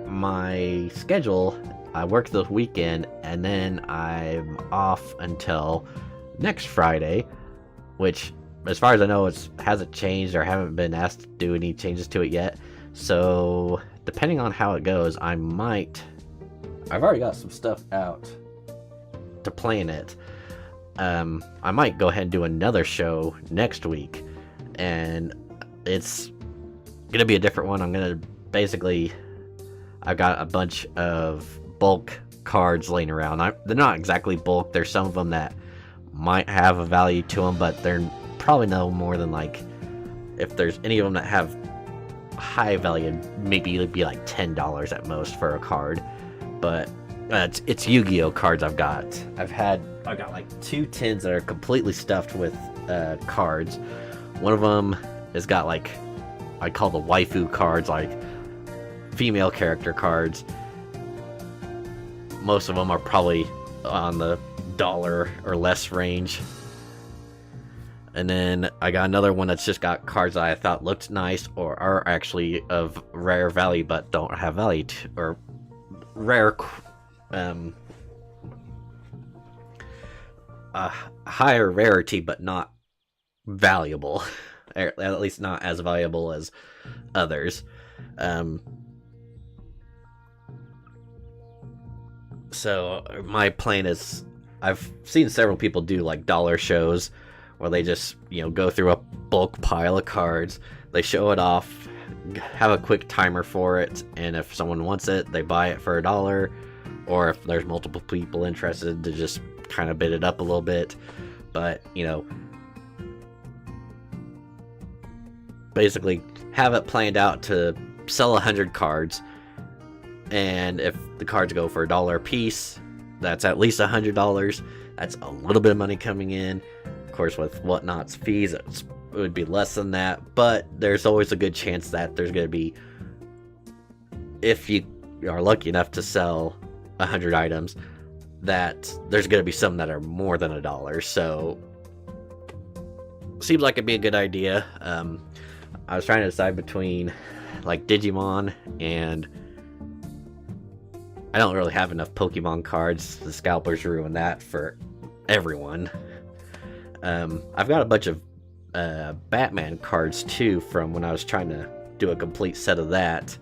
my schedule, I work the weekend and then I'm off until next Friday, which, as far as I know, it hasn't changed, or I haven't been asked to do any changes to it yet. So depending on how it goes, I've already got some stuff out to plan it. I might go ahead and do another show next week, and it's gonna be a different one. I've got a bunch of bulk cards laying around. They're not exactly bulk. There's some of them that might have a value to them, but they're probably no more than, like, if there's any of them that have high value, maybe it'd be like $10 at most for a card. But it's Yu-Gi-Oh cards I've got. I've got like 2 tins that are completely stuffed with cards. One of them has got like, I call the waifu cards, like female character cards. Most of them are probably on the $1 or less range. And then I got another one that's just got cards that I thought looked nice or are actually of rare value but don't have value or rare higher rarity but not valuable. At least not as valuable as others. So my plan is, I've seen several people do like dollar shows where they just, go through a bulk pile of cards, they show it off, have a quick timer for it, and if someone wants it, they buy it for $1, or if there's multiple people interested, to just kind of bid it up a little bit. But, basically have it planned out to sell 100 cards, and if the cards go for $1 a piece, that's at least $100. That's a little bit of money coming in. Of course, with Whatnot's fees, it would be less than that, but there's always a good chance that there's going to be, if you are lucky enough to sell 100 items, that there's going to be some that are more than $1. So seems like it'd be a good idea. I was trying to decide between like Digimon, and I don't really have enough Pokemon cards. The scalpers ruin that for everyone. I've got a bunch of Batman cards too from when I was trying to do a complete set of that.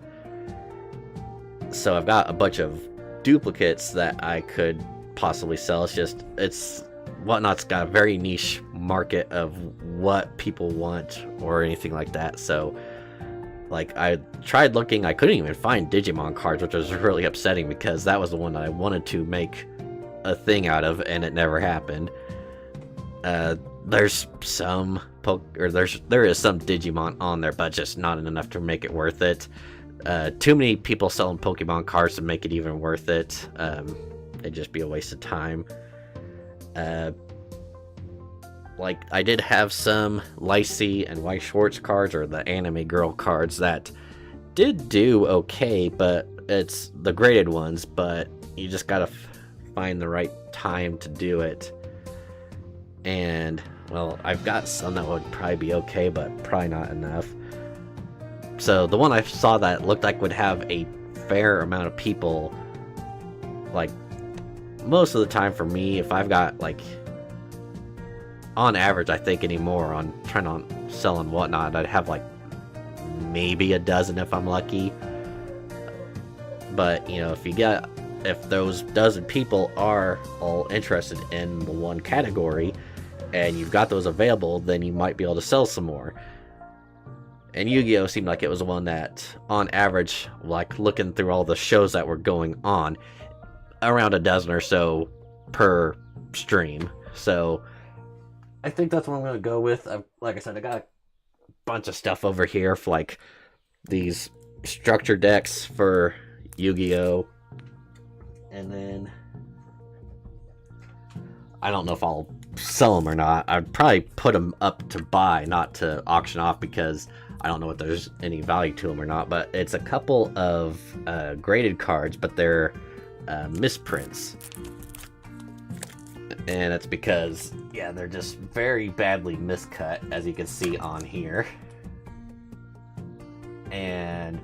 So I've got a bunch of duplicates that I could possibly sell. It's Whatnot's got a very niche market of what people want or anything like that. So like, I tried looking, I couldn't even find Digimon cards, which was really upsetting because that was the one that I wanted to make a thing out of, and it never happened. There's some there is some Digimon on there, but just not enough to make it worth it. Too many people selling Pokemon cards to make it even worth it. It'd just be a waste of time. Like, I did have some Lacey and White Schwartz cards, or the anime girl cards, that did do okay, but it's the graded ones, but you just gotta find the right time to do it. And, well, I've got some that would probably be okay, but probably not enough. So the one I saw that looked like would have a fair amount of people, like, most of the time for me, if I've got, like, on average, I think anymore on trying on selling Whatnot, I'd have like maybe a dozen if I'm lucky. But if those dozen people are all interested in the one category and you've got those available, then you might be able to sell some more. And Yu-Gi-Oh seemed like it was the one that, on average, like looking through all the shows that were going on, around a dozen or so per stream. So I think that's what I'm going to go with. Like I said, I got a bunch of stuff over here for like these structure decks for Yu-Gi-Oh! And then I don't know if I'll sell them or not. I'd probably put them up to buy, not to auction off, because I don't know if there's any value to them or not. But it's a couple of graded cards, but they're misprints. And it's because, yeah, they're just very badly miscut, as you can see on here. And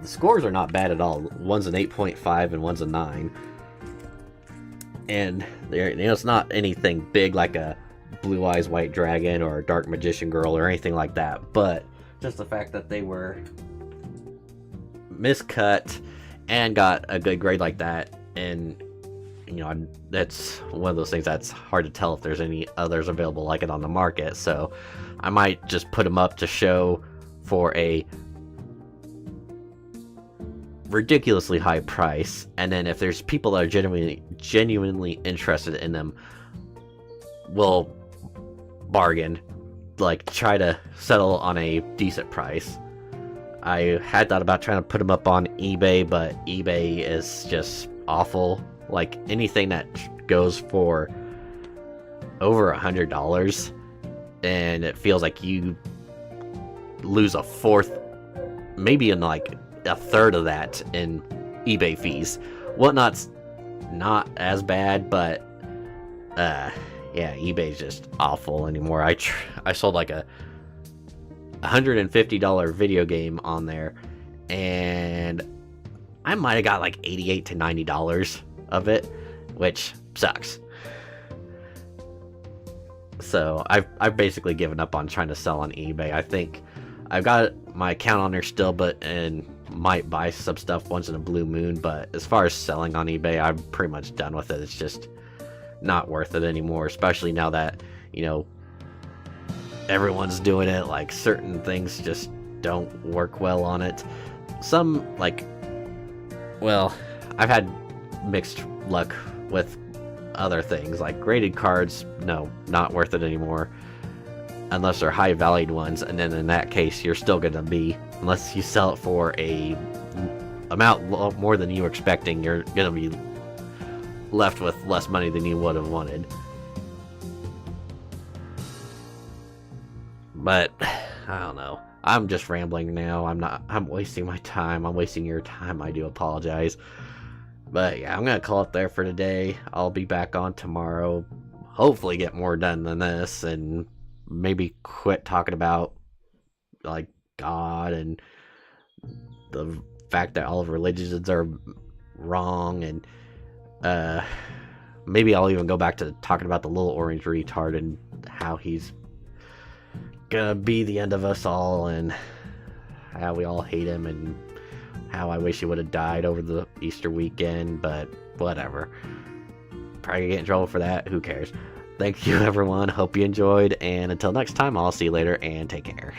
the scores are not bad at all. One's an 8.5 and one's a 9. And it's not anything big like a Blue Eyes White Dragon or a Dark Magician Girl or anything like that. But just the fact that they were miscut and got a good grade like that, and that's one of those things that's hard to tell if there's any others available like it on the market. So I might just put them up to show for a ridiculously high price, and then if there's people that are genuinely interested in them, we'll bargain, like try to settle on a decent price. I had thought about trying to put them up on eBay, but eBay is just awful. Like, anything that goes for over $100, and it feels like you lose a fourth, maybe in like a third of that in eBay fees. Whatnot's not as bad, but yeah, eBay's just awful anymore. I sold like a $150 video game on there, and I might have got like $88 to $90 of it, which sucks. So I've basically given up on trying to sell on eBay. I think I've got my account on there still, and might buy some stuff once in a blue moon. But as far as selling on eBay, I'm pretty much done with it. It's just not worth it anymore, especially now that, you know, everyone's doing it. Like, certain things just don't work well on it. Some, like, well, I've had mixed luck with other things, like graded cards. No, not worth it anymore unless they're high valued ones, and then in that case you're still gonna be, unless you sell it for a amount more than you were expecting, you're gonna be left with less money than you would have wanted. But I don't know, I'm just rambling now. I'm wasting my time. I'm wasting your time. I do apologize. But yeah, I'm gonna call it there for today. I'll be back on tomorrow. Hopefully get more done than this, and maybe quit talking about like God and the fact that all of religions are wrong, and maybe I'll even go back to talking about the little orange retard and how he's gonna be the end of us all, and how we all hate him, and how I wish he would have died over the Easter weekend, but whatever. Probably get in trouble for that. Who cares? Thank you, everyone. Hope you enjoyed, and until next time, I'll see you later, and take care.